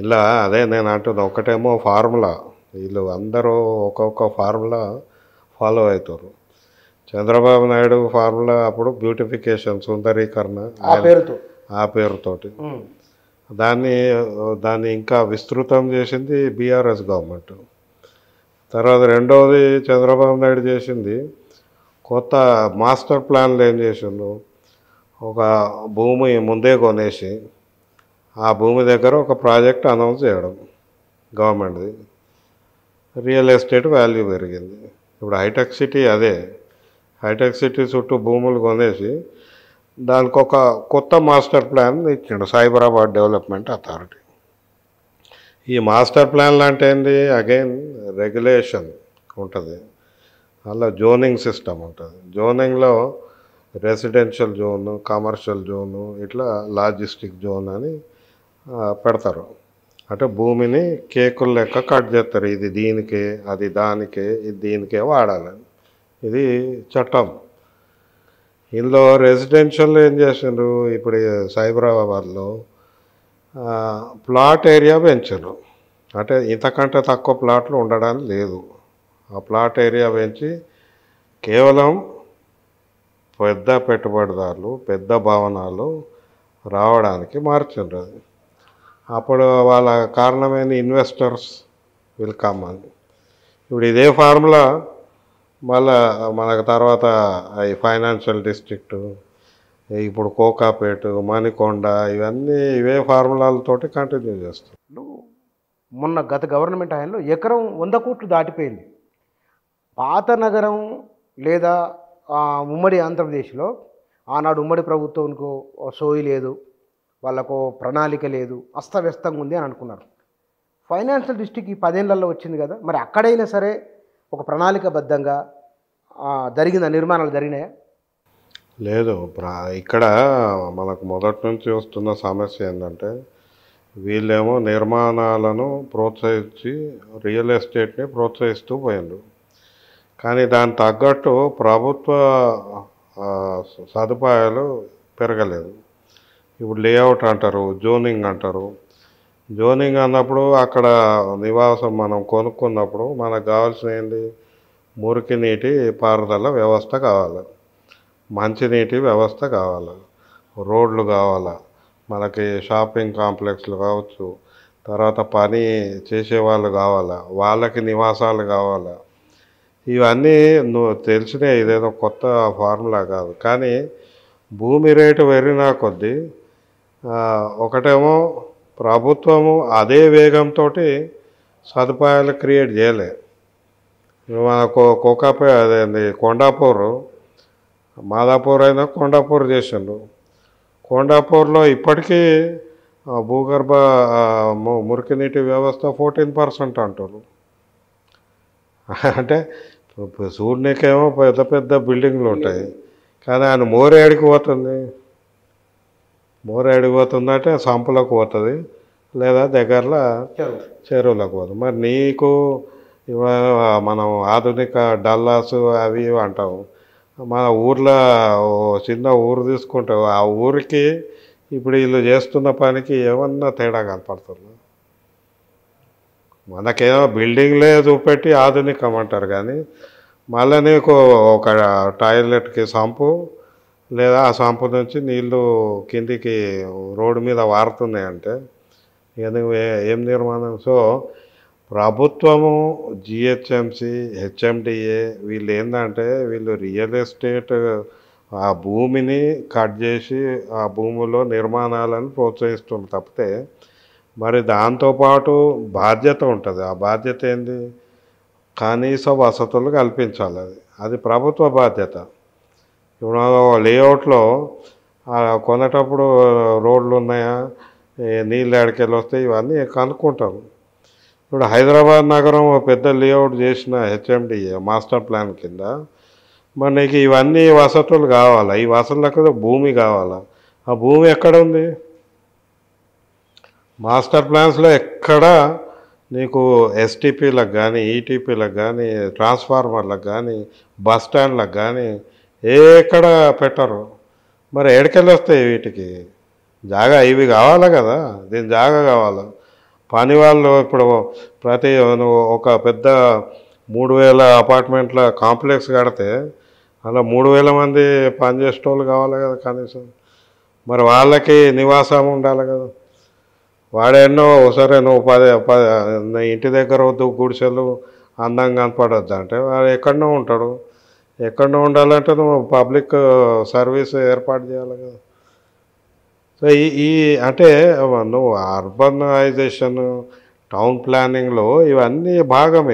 ఇలా అదే నేను అంటున్నా, ఒకటేమో ఫార్ములా, వీళ్ళు అందరూ ఒక్కొక్క ఫార్ములా ఫాలో అవుతారు. చంద్రబాబు నాయుడు ఫార్ములా అప్పుడు బ్యూటిఫికేషన్, సుందరీకరణ, ఆ పేరుతోటి దాన్ని ఇంకా విస్తృతం చేసింది బీఆర్ఎస్ గవర్నమెంట్. తర్వాత రెండవది చంద్రబాబు నాయుడు చేసింది, కొత్త మాస్టర్ ప్లాన్లు ఏం చేసిండు, ఒక భూమి ముందే కొనేసి ఆ భూమి దగ్గర ఒక ప్రాజెక్ట్ అనౌన్స్ చేయడం గవర్నమెంట్ది. రియల్ ఎస్టేట్ వాల్యూ పెరిగింది. ఇప్పుడు హైటెక్ సిటీ అదే. హైటెక్ సిటీ చుట్టూ భూములు కొనేసి దానికి ఒక కొత్త మాస్టర్ ప్లాన్ ఇచ్చిండు సైబరాబాద్ డెవలప్మెంట్ అథారిటీ. ఈ మాస్టర్ ప్లాన్లు అంటే ఏంది, అగైన్ రెగ్యులేషన్ ఉంటుంది, అలా జోనింగ్ సిస్టమ్ ఉంటుంది. జోనింగ్లో రెసిడెన్షియల్ జోను, కమర్షియల్ జోను, ఇట్లా లాజిస్టిక్ జోన్ అని పెడతారు. అంటే భూమిని కేకుల లెక్క కట్ చేస్తారు. ఇది దీనికే, అది దానికే, ఇది దీనికే వాడాలని. ఇది చట్టం. ఇందులో రెసిడెన్షియల్ ఏం చేసిండ్రు, ఇప్పుడు సైబరాబాద్లో ప్లాట్ ఏరియా పెంచారు. అంటే ఇంతకంటే తక్కువ ప్లాట్లు ఉండడానికి లేదు. ఆ ప్లాట్ ఏరియా పెంచి కేవలం పెద్ద పెట్టుబడిదారులు, పెద్ద భవనాలు రావడానికి మార్చిండ్రు అది. అప్పుడు వాళ్ళ కారణమైన ఇన్వెస్టర్స్ విల్ కమ్ అని. ఇప్పుడు ఇదే ఫార్ములా మళ్ళా మనకు తర్వాత ఈ ఫైనాన్షియల్ డిస్ట్రిక్ట్, ఇప్పుడు కోకాపేట, మణికొండ, ఇవన్నీ ఇవే ఫార్ములాలతోటి కంటిన్యూ చేస్తాం. మొన్న గత గవర్నమెంట్ హయాంలో ఎకరం 100 కోట్లు దాటిపోయింది. పాత నగరం లేదా ఉమ్మడి ఆంధ్రప్రదేశ్లో ఆనాడు ఉమ్మడి ప్రభుత్వంకు సోయి లేదు, వాళ్ళకు ప్రణాళిక లేదు, అస్తవ్యస్తంగా ఉంది అని అనుకున్నారు. ఫైనాన్షియల్ డిస్ట్రిక్ట్ ఈ 10 ఏళ్లలో వచ్చింది కదా, మరి అక్కడైనా సరే ఒక ప్రణాళికబద్ధంగా జరిగిన నిర్మాణాలు జరిగినాయా? లేదు. ఇక్కడ మనకు మొదటి నుంచి వస్తున్న సమస్య ఏంటంటే, వీళ్ళేమో నిర్మాణాలను ప్రోత్సహించి రియల్ ఎస్టేట్ని ప్రోత్సహిస్తూ పోయిండ్రు. కానీ దానికి తగ్గట్టు ప్రభుత్వ సదుపాయాలు పెరగలేదు. ఇప్పుడు లేఅవుట్ అంటారు, జోనింగ్ అంటారు. జోనింగ్ అన్నప్పుడు అక్కడ నివాసం మనం కొనుక్కున్నప్పుడు మనకు కావాల్సిన ఏంటి, మురికి నీటి పారుదల వ్యవస్థ కావాలి, మంచినీటి వ్యవస్థ కావాలి, రోడ్లు కావాలా, మనకి షాపింగ్ కాంప్లెక్స్లు కావచ్చు, తర్వాత పని చేసేవాళ్ళు కావాలా, వాళ్ళకి నివాసాలు కావాలా. ఇవన్నీ నువ్వు తెలిసినే, ఇదేదో కొత్త ఫార్ములా కాదు. కానీ భూమి రేటు పెరిగినా కొద్దీ ఒకటేమో ప్రభుత్వము అదే వేగంతో సదుపాయాలు క్రియేట్ చేయలే. మనకు అదేంది కొండాపూర్, మాదాపూర్ అయినా కొండాపూర్ చేసిండ్రు. కొండాపూర్లో ఇప్పటికీ భూగర్భ మురికి నీటి వ్యవస్థ 14% అంటారు. అంటే సూర్యునికేమో పెద్ద పెద్ద బిల్డింగ్లు ఉంటాయి, కానీ ఆయన మోరేడికి పోతుంది. మోరేడికి పోతుందంటే సంపులకు పోతుంది, లేదా దగ్గరలో చెరువులకు పోతుంది. మరి నీకు మనం ఆధునిక డల్లాస్ అవి ఇవి అంటాము. మన ఊర్లో చిన్న ఊరు తీసుకుంటావు, ఆ ఊరికి ఇప్పుడు వీళ్ళు చేస్తున్న పనికి ఏమన్నా తేడా కనపడుతుంది? మనకేమో బిల్డింగ్లే చూపెట్టి ఆధునికం అంటారు, కానీ మళ్ళీ నీకు ఒక టాయిలెట్కి సంపు, లేదా ఆ సంపు నుంచి నీళ్ళు కిందికి రోడ్డు మీద వారుతున్నాయంటే ఎందుకు, ఏం నిర్మాణం? సో ప్రభుత్వము, జిహెచ్ఎంసి, హెచ్ఎండిఏ వీళ్ళు ఏంటంటే వీళ్ళు రియల్ ఎస్టేట్ ఆ భూమిని కట్ చేసి ఆ భూమిలో నిర్మాణాలను ప్రోత్సహిస్తుంది తప్పితే, మరి దాంతోపాటు బాధ్యత ఉంటుంది. ఆ బాధ్యత ఏంది? కనీస వసతులు కల్పించాలి. అది ప్రభుత్వ బాధ్యత. ఇప్పుడు లేఅవుట్లో కొనేటప్పుడు రోడ్లు ఉన్నాయా, నీళ్ళు ఎడకెళ్ళి వస్తాయి, ఇవన్నీ కనుక్కుంటారు. ఇప్పుడు హైదరాబాద్ నగరం పెద్ద లేఅవుట్ చేసిన హెచ్ఎండిఏ మాస్టర్ ప్లాన్ కింద మరి నీకు ఇవన్నీ వసతులు కావాలా, ఈ వసతులకు భూమి కావాలా? ఆ భూమి ఎక్కడ ఉంది? మాస్టర్ ప్లాన్స్లో ఎక్కడ నీకు ఎస్టీపీలకు కానీ, ఈటీపీలకు కానీ, ట్రాన్స్ఫార్మర్లకు కానీ, బస్ స్టాండ్లకు కానీ ఎక్కడ పెట్టరు. మరి ఎక్కడికెళ్ళి వస్తాయి వీటికి? జాగా ఇవి కావాలి కదా, దీని జాగా కావాలి. పని వాళ్ళు ఇప్పుడు నువ్వు ఒక పెద్ద 3000 అపార్ట్మెంట్ల కాంప్లెక్స్ కడితే అలా 3000 మంది పనిచేసేటోళ్ళు కావాలి కదా కనీసం. మరి వాళ్ళకి నివాసం ఉండాలి కదా. వాడెన్నో సరే నువ్వు 10 ఇంటి దగ్గర వద్దు గుడిసెలు అందంగా కనపడొద్దు అంటే వాడు ఎక్కడనో ఉంటాడు. ఎక్కడనో ఉండాలంటే నువ్వు పబ్లిక్ సర్వీస్ ఏర్పాటు చేయాలి కదా. సో ఈ అంటే నువ్వు అర్బనైజేషన్, టౌన్ ప్లానింగ్లో ఇవన్నీ భాగం.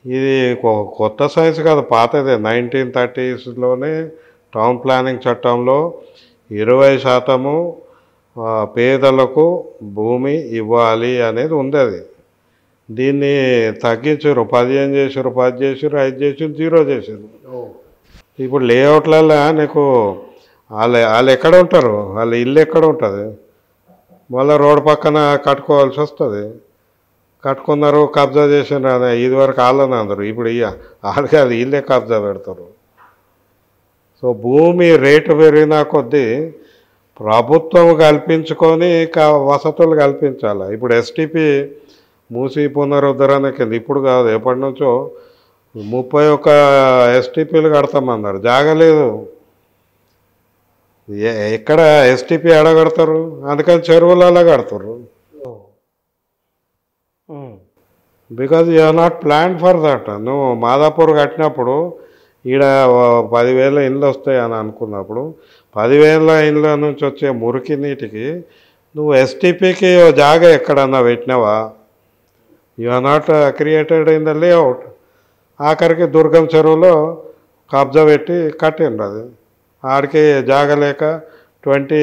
ఇది కొత్త సైన్స్ కాదు, పాతదే. 1930sలోనే టౌన్ ప్లానింగ్ చట్టంలో 20% పేదలకు భూమి ఇవ్వాలి అనేది ఉంది. దీన్ని తగ్గించారు, 15 చేసారు, 10 చేసారు, 5 చేసారు, 0 చేసారు. ఇప్పుడు లేఅవుట్లలో నీకు వాళ్ళు ఎక్కడ ఉంటారు, వాళ్ళ ఇల్లు ఎక్కడ ఉంటుంది? మళ్ళీ రోడ్డు పక్కన కట్టుకోవాల్సి వస్తుంది. కట్టుకున్నారు, కబ్జా చేసినారు. ఇదివరకు వాళ్ళని అందరు, ఇప్పుడు వాళ్ళకి అది ఇల్లే కబ్జా పెడతారు. సో భూమి రేటు పెరిగినా కొద్దీ ప్రభుత్వం కల్పించుకొని వసతులు కల్పించాలి. ఇప్పుడు ఎస్టీపీ మూసి పునరుద్ధరణ కింద ఇప్పుడు కాదు, ఎప్పటి నుంచో 31 ఎస్టీపీలు కడతామన్నారు. జాగలేదు. ఎక్కడ ఎస్టీపీ ఎడగడతారు? అందుకని చెరువులలో కడతారు. Because you are not plan for that. నువ్వు మాదాపూర్ కట్టినప్పుడు ఈడ 10,000 ఇండ్లు వస్తాయి అని అనుకున్నప్పుడు 10,000 ఇండ్ల నుంచి వచ్చే మురికి నీటికి నువ్వు ఎస్టీపీకి జాగా ఎక్కడన్నా పెట్టినావా? You are not created in the layout. ఆఖరికి దుర్గం చెరువులో కబ్జా పెట్టి కట్టిండ్రు. అది ఆడికి జాగా లేక 20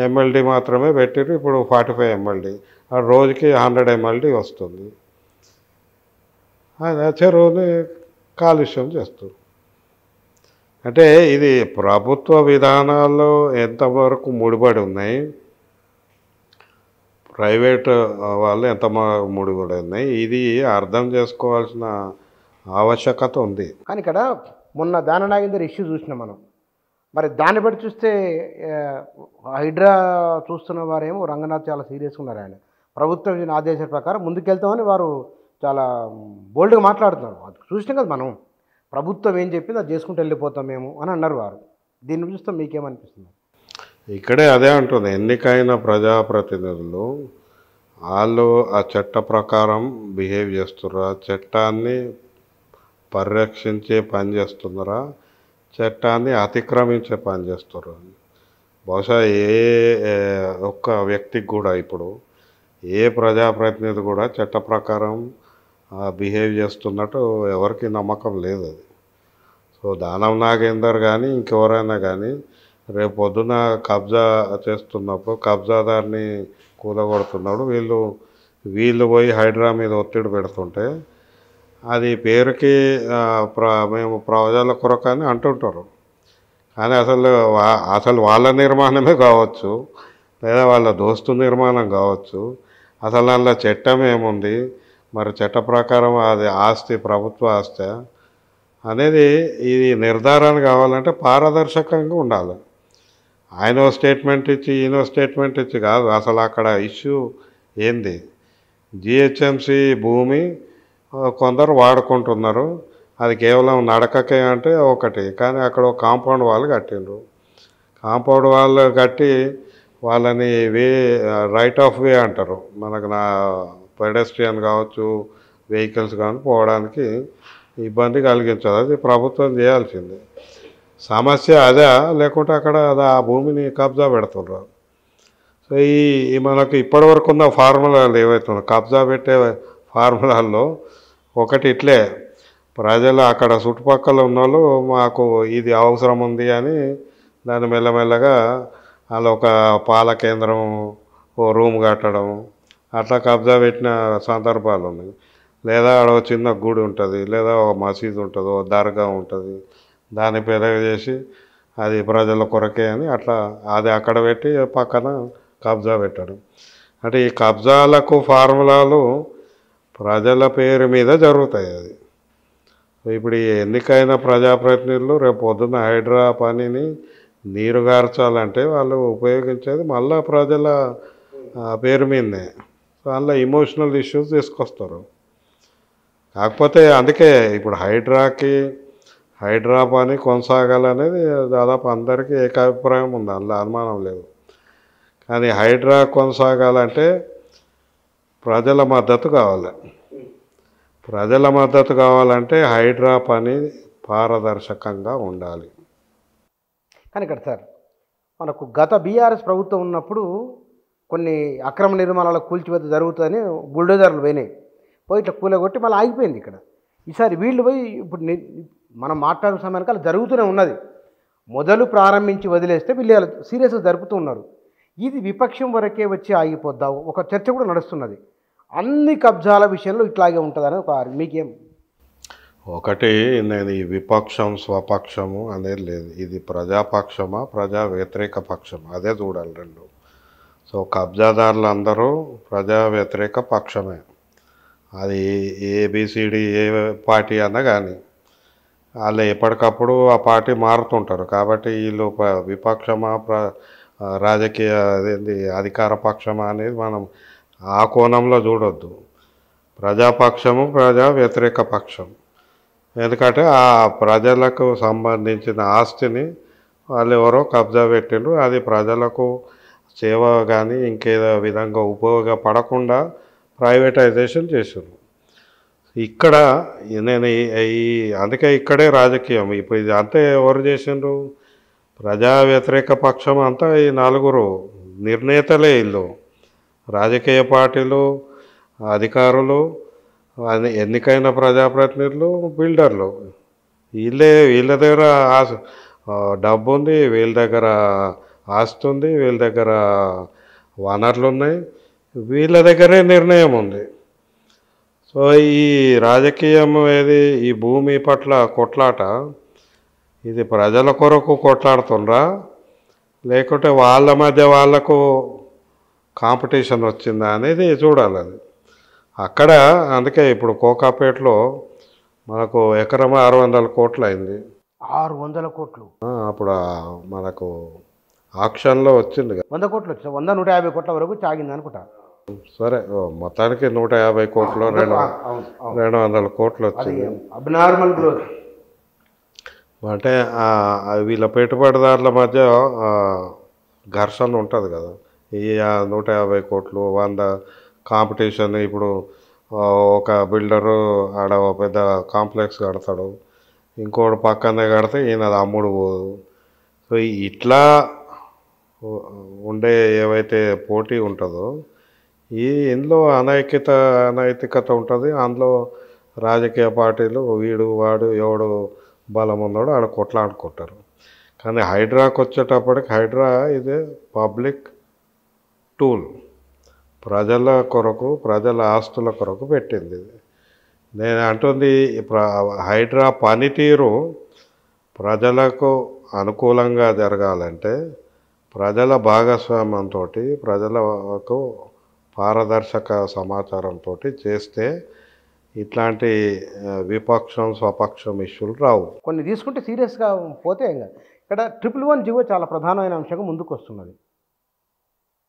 MLD మాత్రమే పెట్టిరు. ఇప్పుడు 45 MLD, ఆ రోజుకి 100 MLD వస్తుంది. ఆ చెరువుని కాలుష్యం చేస్తారు. అంటే ఇది ప్రభుత్వ విధానాల్లో ఎంతవరకు ముడిపడి ఉన్నాయి, ప్రైవేట్ వాళ్ళు ఎంత ముడిపడి ఉన్నాయి, ఇది అర్థం చేసుకోవాల్సిన ఆవశ్యకత ఉంది. కానీ ఇక్కడ మొన్న దాన నాగేందర్ ఇష్యూ చూసినాం మనం. మరి దాన్ని బట్టి చూస్తే హైడ్రా చూస్తున్న వారేమో రంగనాథ్ చాలా సీరియస్గా ఉన్నారు. ఆయన ప్రభుత్వం ఇచ్చిన ఆదేశాల ప్రకారం ముందుకెళ్తామని వారు చాలా బోల్డ్గా మాట్లాడుతున్నారు. అది చూసినాం కదా మనం, ప్రభుత్వం ఏం చెప్పింది అది చేసుకుంటూ వెళ్ళిపోతాం మేము అని అన్నారు వారు. దీన్ని చూస్తే మీకేమనిపిస్తుంది? ఇక్కడే అదే అంటుంది, ఎన్నికైన ప్రజాప్రతినిధులు వాళ్ళు ఆ చట్ట ప్రకారం బిహేవ్ చేస్తున్నారా, చట్టాన్ని పరిరక్షించే పని చేస్తున్నారా, చట్టాన్ని అతిక్రమించే పని చేస్తున్నారు. బహుశా ఏ ఒక్క వ్యక్తికి కూడా ఇప్పుడు ఏ ప్రజాప్రతినిధి కూడా చట్ట ప్రకారం బిహేవ్ చేస్తున్నట్టు ఎవరికి నమ్మకం లేదు. అది సో దానం నాగేందర్ కానీ ఇంకెవరైనా కానీ రేపు పొద్దున కబ్జా చేస్తున్నప్పుడు కబ్జాదారిని కూలగొడుతున్నాడు వీళ్ళు పోయి హైడ్రా మీద ఒత్తిడి పెడుతుంటే అది పేరుకి మేము ప్రజల కొరకని అంటుంటారు. కానీ అసలు వాళ్ళ నిర్మాణమే కావచ్చు, లేదా వాళ్ళ దోస్తు నిర్మాణం కావచ్చు. అసలు అందులో చట్టం ఏముంది, మరి చట్ట ప్రకారం అది ఆస్తి ప్రభుత్వ ఆస్తి అనేది ఇది నిర్ధారణ కావాలంటే పారదర్శకంగా ఉండాలి. ఆయన స్టేట్మెంట్ ఇచ్చి ఈయన స్టేట్మెంట్ ఇచ్చి కాదు. అసలు అక్కడ ఇష్యూ ఏంది, జిహెచ్ఎంసి భూమి కొందరు వాడుకుంటున్నారు, అది కేవలం నడకకే అంటే ఒకటి. కానీ అక్కడ ఒక కాంపౌండ్ వాళ్ళు కట్టిండ్రు. కాంపౌండ్ వాళ్ళు కట్టి వాళ్ళని రైట్ ఆఫ్ వే అంటారు. మనకు పెడెస్ట్రియన్ కావచ్చు, వెహికల్స్ కానీ పోవడానికి ఇబ్బంది కలిగించదు. అది ప్రభుత్వం చేయాల్సింది. సమస్య అదే, లేకుంటే అక్కడ ఆ భూమిని కబ్జా పెడుతున్నారు. సో ఈ మనకు ఇప్పటివరకు ఉన్న ఫార్ములాలు ఏవైతున్నాయి, కబ్జా పెట్టే ఫార్ములాల్లో ఒకటి ఇట్లే, ప్రజలు అక్కడ చుట్టుపక్కల ఉన్న వాళ్ళు మాకు ఇది అవసరం ఉంది అని దాన్ని మెల్లమెల్లగా వాళ్ళు ఒక పాల కేంద్రం, ఓ రూమ్ కట్టడం, అట్లా కబ్జా పెట్టిన సందర్భాలు ఉన్నాయి. లేదా ఆడ చిన్న గుడి ఉంటుంది, లేదా ఒక మసీదు ఉంటుంది, ఓ దర్గా ఉంటుంది, దాన్ని పెద్దగా చేసి అది ప్రజల కొరకే అని అట్లా అది అక్కడ పెట్టి పక్కన కబ్జా పెట్టడం. అంటే ఈ కబ్జాలకు ఫార్ములాలు ప్రజల పేరు మీద జరుగుతాయి. అది ఇప్పుడు ఈ ఎన్నికైన ప్రజాప్రతినిధులు రేపు పొద్దున్న హైడ్రా పనిని నీరుగార్చాలంటే వాళ్ళు ఉపయోగించేది మళ్ళా ప్రజల పేరు మీదనే. సో అందులో ఇమోషనల్ ఇష్యూస్ తీసుకొస్తారు. కాకపోతే అందుకే ఇప్పుడు హైడ్రా పని కొనసాగాలనేది దాదాపు అందరికీ ఏకాభిప్రాయం ఉంది, అందులో అనుమానం లేదు. కానీ హైడ్రా కొనసాగాలంటే ప్రజల మద్దతు కావాలి. ప్రజల మద్దతు కావాలంటే హైడ్రా పని పారదర్శకంగా ఉండాలి. కానీ ఇక్కడ సార్ మనకు గత బీఆర్ఎస్ ప్రభుత్వం ఉన్నప్పుడు కొన్ని అక్రమ నిర్మాణాల కూల్చివేత జరుగుతుందని బుల్డోజర్లు పోయినాయి, పోయి ఇట్లా కూలగొట్టి మళ్ళీ ఆగిపోయింది. ఇక్కడ ఈసారి వీళ్ళు పోయి ఇప్పుడు మనం మాట్లాడిన సమయానికి అలా జరుగుతూనే ఉన్నది. మొదలు ప్రారంభించి వదిలేస్తే వీళ్ళు సీరియస్గా జరుపుతూ ఉన్నారు. ఇది విపక్షం వరకే వచ్చి ఆగిపోద్దాం, ఒక చర్చ కూడా నడుస్తున్నది. అన్ని కబ్జాల విషయంలో ఇట్లాగే ఉంటుందని ఒక మీకేం? ఒకటి, నేను ఈ విపక్షం స్వపక్షము అనేది లేదు. ఇది ప్రజాపక్షమా ప్రజా వ్యతిరేక పక్షమా అదే చూడాలి రెండు. సో కబ్జాదారులు అందరూ ప్రజా వ్యతిరేక పక్షమే. అది ఏబిసిడి ఏ పార్టీ అన్నా కానీ వాళ్ళు ఎప్పటికప్పుడు ఆ పార్టీ మారుతుంటారు. కాబట్టి వీళ్ళు విపక్షమా రాజకీయ అదేంటి అధికార పక్షమా అనేది మనం ఆ కోణంలో చూడొద్దు. ప్రజాపక్షము ప్రజా వ్యతిరేక పక్షం. ఎందుకంటే ఆ ప్రజలకు సంబంధించిన ఆస్తిని వాళ్ళు ఎవరో కబ్జా పెట్టిండ్రు. అది ప్రజలకు సేవ కానీ ఇంకేదో విధంగా ఉపయోగపడకుండా ప్రైవేటైజేషన్ చేసారు. ఇక్కడ నేను అందుకే ఇక్కడే రాజకీయం ఇప్పుడు ఇది అంతా ఎవరు చేసిండ్రు ప్రజా వ్యతిరేక పక్షం అంతా ఈ నలుగురు నిర్ణేతలే వీళ్ళు రాజకీయ పార్టీలు అధికారులు ఎన్నికైన ప్రజాప్రతినిధులు బిల్డర్లు వీళ్ళ దగ్గర డబ్బు ఉంది వీళ్ళ దగ్గర ఆస్తి ఉంది వీళ్ళ దగ్గర వనరులు ఉన్నాయి వీళ్ళ దగ్గరే నిర్ణయం ఉంది సో ఈ రాజకీయం ఏది ఈ భూమి పట్ల కొట్లాట ఇది ప్రజల కొరకు కొట్లాడుతుండ్రా లేకుంటే వాళ్ళ మధ్య వాళ్ళకు కాంపిటీషన్ వచ్చిందా అనేది చూడాలి అది అక్కడ అందుకే ఇప్పుడు కోకాపేటలో మనకు ఎకరం 600 కోట్లు అయింది 600 కోట్లు అప్పుడు మనకు ఆక్షన్లో వచ్చింది 100 కోట్లు వచ్చి 100-150 కోట్ల వరకు సాగింది అనుకుంటా సరే మొత్తానికి 150 కోట్లు 200 కోట్లు వచ్చింది అబ్నార్మల్ గ్రోత్ అంటే వీళ్ళ పెట్టుబడిదారుల మధ్య ఘర్షణ ఉంటుంది కదా ఈ 150 కోట్లు 100 కాంపిటీషన్ ఇప్పుడు ఒక బిల్డరు ఆడ పెద్ద కాంప్లెక్స్ కడతాడు ఇంకోటి పక్కనే కడితే ఈయన అమ్ముడు పోదు సో ఇట్లా ఉండే ఏవైతే పోటీ ఉంటుందో ఇందులో అనైతికత ఉంటుంది అందులో రాజకీయ పార్టీలు వీడు వాడు ఎవడు బలం ఉన్నాడు ఆడ కొట్లాడుకుంటారు కానీ హైడ్రాకి వచ్చేటప్పటికి హైడ్రా ఇదే పబ్లిక్ టూల్ ప్రజల కొరకు ప్రజల ఆస్తుల కొరకు పెట్టింది నేను అంటుంది హైడ్రా పనితీరు ప్రజలకు అనుకూలంగా జరగాలంటే ప్రజల భాగస్వామ్యంతో ప్రజలకు పారదర్శక సమాచారంతో చేస్తే ఇట్లాంటి విపక్షం స్వపక్షం ఇష్యూలు రావు కొన్ని తీసుకుంటే సీరియస్గా పోతే ఇక్కడ 111 జీవో చాలా ప్రధానమైన అంశంగా ముందుకు వస్తున్నది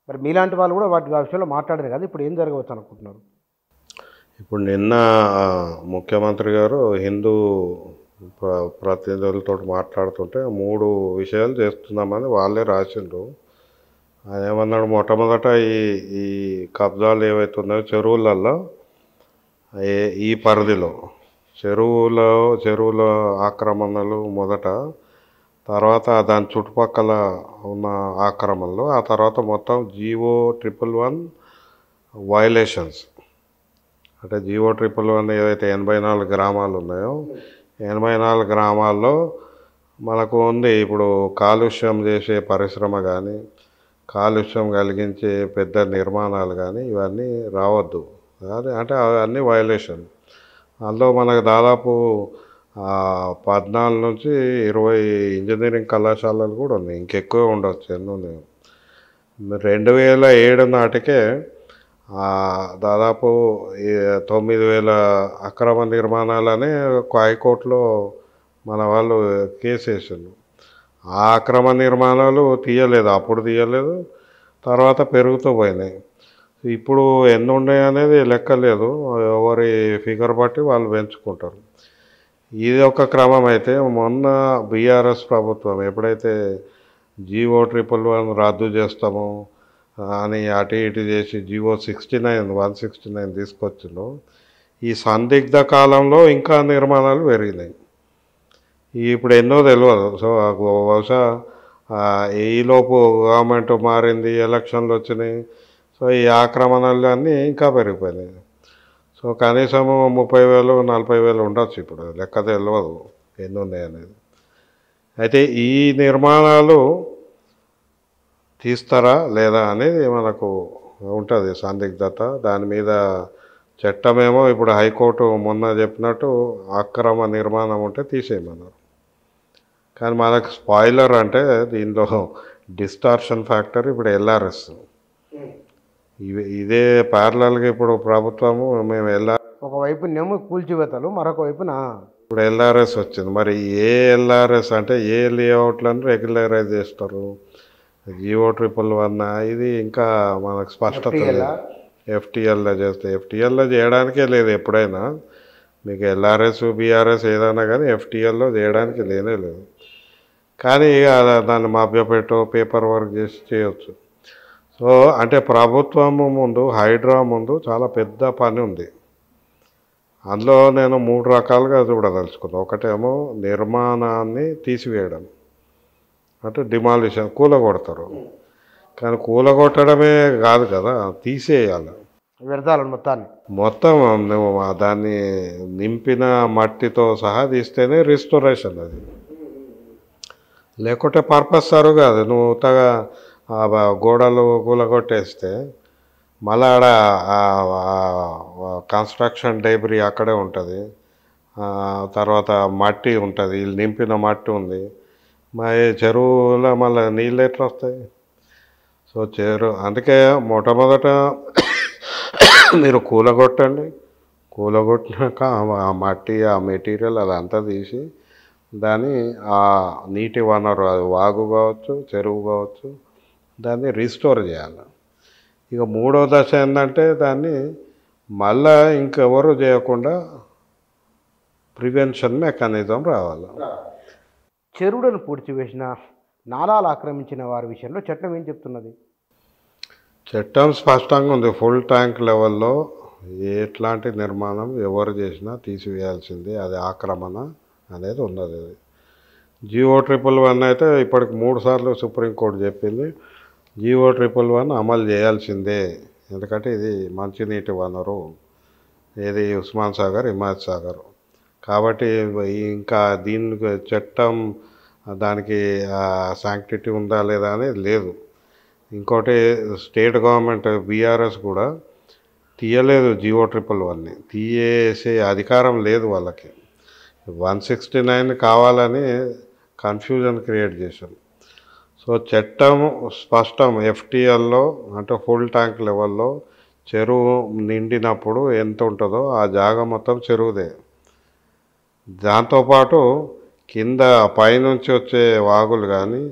మరి మీలాంటి వాళ్ళు కూడా వాటి విషయంలో మాట్లాడారు కదా ఇప్పుడు ఏం జరగవచ్చు అనుకుంటున్నారు ఇప్పుడు నిన్న ముఖ్యమంత్రి గారు హిందూ ప్రతినిధులతో మాట్లాడుతుంటే 3 విషయాలు చేస్తున్నామని వాళ్ళే రాసిండ్రు ఆయన ఏమన్నాడు మొట్టమొదట ఈ కబ్జాలు ఏవైతే ఉన్నాయో చెరువులలో ఈ పరిధిలో చెరువుల ఆక్రమణలు మొదట తర్వాత దాని చుట్టుపక్కల ఉన్న ఆక్రమణలు ఆ తర్వాత మొత్తం GO111 వైలేషన్స్ అంటే GO111 ఏదైతే 84 గ్రామాలు ఉన్నాయో 84 గ్రామాల్లో మనకు ఉంది ఇప్పుడు కాలుష్యం చేసే పరిశ్రమ కానీ కాలుష్యం కలిగించే పెద్ద నిర్మాణాలు కానీ ఇవన్నీ రావద్దు అంటే అవన్నీ వైలేషన్ అందులో మనకు దాదాపు 14 నుంచి 20 ఇంజనీరింగ్ కళాశాలలు కూడా ఉన్నాయి ఇంకెక్కువ ఉండవచ్చు ఎన్నో 2007 నాటికే దాదాపు 9,000 అక్రమ నిర్మాణాలని హైకోర్టులో మన వాళ్ళు కేసు వేసిండు ఆ అక్రమ నిర్మాణాలు తీయలేదు అప్పుడు తీయలేదు తర్వాత పెరుగుతూ పోయినాయి ఇప్పుడు ఎన్ని ఉన్నాయి అనేది లెక్కలేదు ఎవరి ఫిగర్ బట్టి వాళ్ళు పెంచుకుంటారు ఇది ఒక క్రమం అయితే మొన్న బీఆర్ఎస్ ప్రభుత్వం ఎప్పుడైతే GO111 రద్దు చేస్తామో అని అటు ఇటు చేసి GO169 తీసుకొచ్చిందో ఈ సందిగ్ధ కాలంలో ఇంకా నిర్మాణాలు పెరిగినాయి ఇప్పుడు ఎన్నో తెలియదు సో బహుశా ఈలోపు గవర్నమెంట్ మారింది ఎలక్షన్లు వచ్చినాయి సో ఈ ఆక్రమణలు అన్నీ ఇంకా పెరిగిపోయినాయి సో కనీసం 30,000 40,000 ఉండొచ్చు ఇప్పుడు లెక్క తెలియదు ఎన్ని ఉన్నాయి అనేది అయితే ఈ నిర్మాణాలు తీస్తారా లేదా అనేది మనకు ఉంటుంది సందిగ్ధత దాని మీద చట్టమేమో ఇప్పుడు హైకోర్టు మొన్న చెప్పినట్టు అక్రమ నిర్మాణం ఉంటే తీసేయమన్నారు కానీ మనకు స్పాయిలర్ అంటే దీనిలో డిస్టార్షన్ ఫ్యాక్టర్ ఇప్పుడు LRS ఇదే ప్యారలల్గా ఇప్పుడు ప్రభుత్వము మేము ఒకవైపునేమో కూల్చివేతలు మరొక వైపున ఇప్పుడు LRS వచ్చింది మరి ఏ LRS అంటే ఏ లేఅవుట్లను రెగ్యులరైజ్ చేస్తారు GO111 ఇది ఇంకా మనకు స్పష్టత లేదు FTLలో చేస్తే FTLలో చేయడానికే లేదు ఎప్పుడైనా మీకు LRS BRS ఏదైనా కానీ FTLలో చేయడానికి లేనే లేదు కానీ దాన్ని మభ్యపెట్టో పేపర్ వర్క్ చేసి చేయొచ్చు సో అంటే ప్రభుత్వం ముందు హైడ్రా ముందు చాలా పెద్ద పని ఉంది అందులో నేను 3 రకాలుగా చూడదలుచుకున్నాను. ఒకటేమో నిర్మాణాన్ని తీసివేయడం, అంటే డిమాలిషన్, కూలగొడతారు. కానీ కూలగొట్టడమే కాదు కదా, తీసేయాలి వ్యర్థాలను మొత్తాన్ని. మొత్తం. నువ్వు దాన్ని నింపిన మట్టితో సహా తీస్తేనే రిస్టోరేషన్ అది. లేకుంటే పర్పస్ సరు కాదు. నువ్వు ఉత్తగా గోడలు కూలగొట్టేస్తే మళ్ళీ ఆడ కన్స్ట్రక్షన్ డెబ్రీ అక్కడే ఉంటుంది. తర్వాత మట్టి ఉంటుంది, వీళ్ళు నింపిన మట్టి ఉంది. మరి చెరువులో మళ్ళీ నీళ్ళు ఎట్లా వస్తాయి? సో అందుకే మొట్టమొదట మీరు కూలగొట్టండి. కూలగొట్టినాక ఆ మట్టి, ఆ మెటీరియల్ అదంతా తీసి దాన్ని ఆ నీటి వనరు, అది వాగు కావచ్చు, చెరువు కావచ్చు, దాన్ని రీస్టోర్ చేయాలి. ఇక మూడో దశ ఏంటంటే దాన్ని మళ్ళా ఇంకెవరు చేయకుండా ప్రివెన్షన్ మెకానిజం రావాలి. చెరువులను పూడ్చివేసిన, నాలాలు ఆక్రమించిన వారి విషయంలో చట్టం ఏం చెప్తున్నది? చట్టం స్పష్టంగా ఉంది. ఫుల్ ట్యాంక్ లెవెల్లో ఎట్లాంటి నిర్మాణం ఎవరు చేసినా తీసివేయాల్సింది, అది ఆక్రమణ అనేది ఉన్నది. అది GO111 అయితే ఇప్పటికి 3 సార్లు సుప్రీంకోర్టు చెప్పింది. GO111 అమలు చేయాల్సిందే, ఎందుకంటే ఇది మంచినీటి వనరు, ఏది ఉస్మాన్ సాగర్, హిమాయత్ సాగర్. కాబట్టి ఇంకా దీనికి చట్టం దానికి శాంక్టిటీ ఉందా లేదా అనేది లేదు. ఇంకోటి స్టేట్ గవర్నమెంట్ బీఆర్ఎస్ కూడా తీయలేదు GO111ని, తీయేసే అధికారం లేదు వాళ్ళకి. 169 కావాలని కన్ఫ్యూజన్ క్రియేట్ చేశారు. సో చట్టం స్పష్టం. FTLలో అంటే ఫుల్ ట్యాంక్ లెవెల్లో చెరువు నిండినప్పుడు ఎంత ఉంటుందో ఆ జాగా మొత్తం చెరువుదే. దాంతోపాటు కింద పైనుంచి వచ్చే వాగులు కానీ,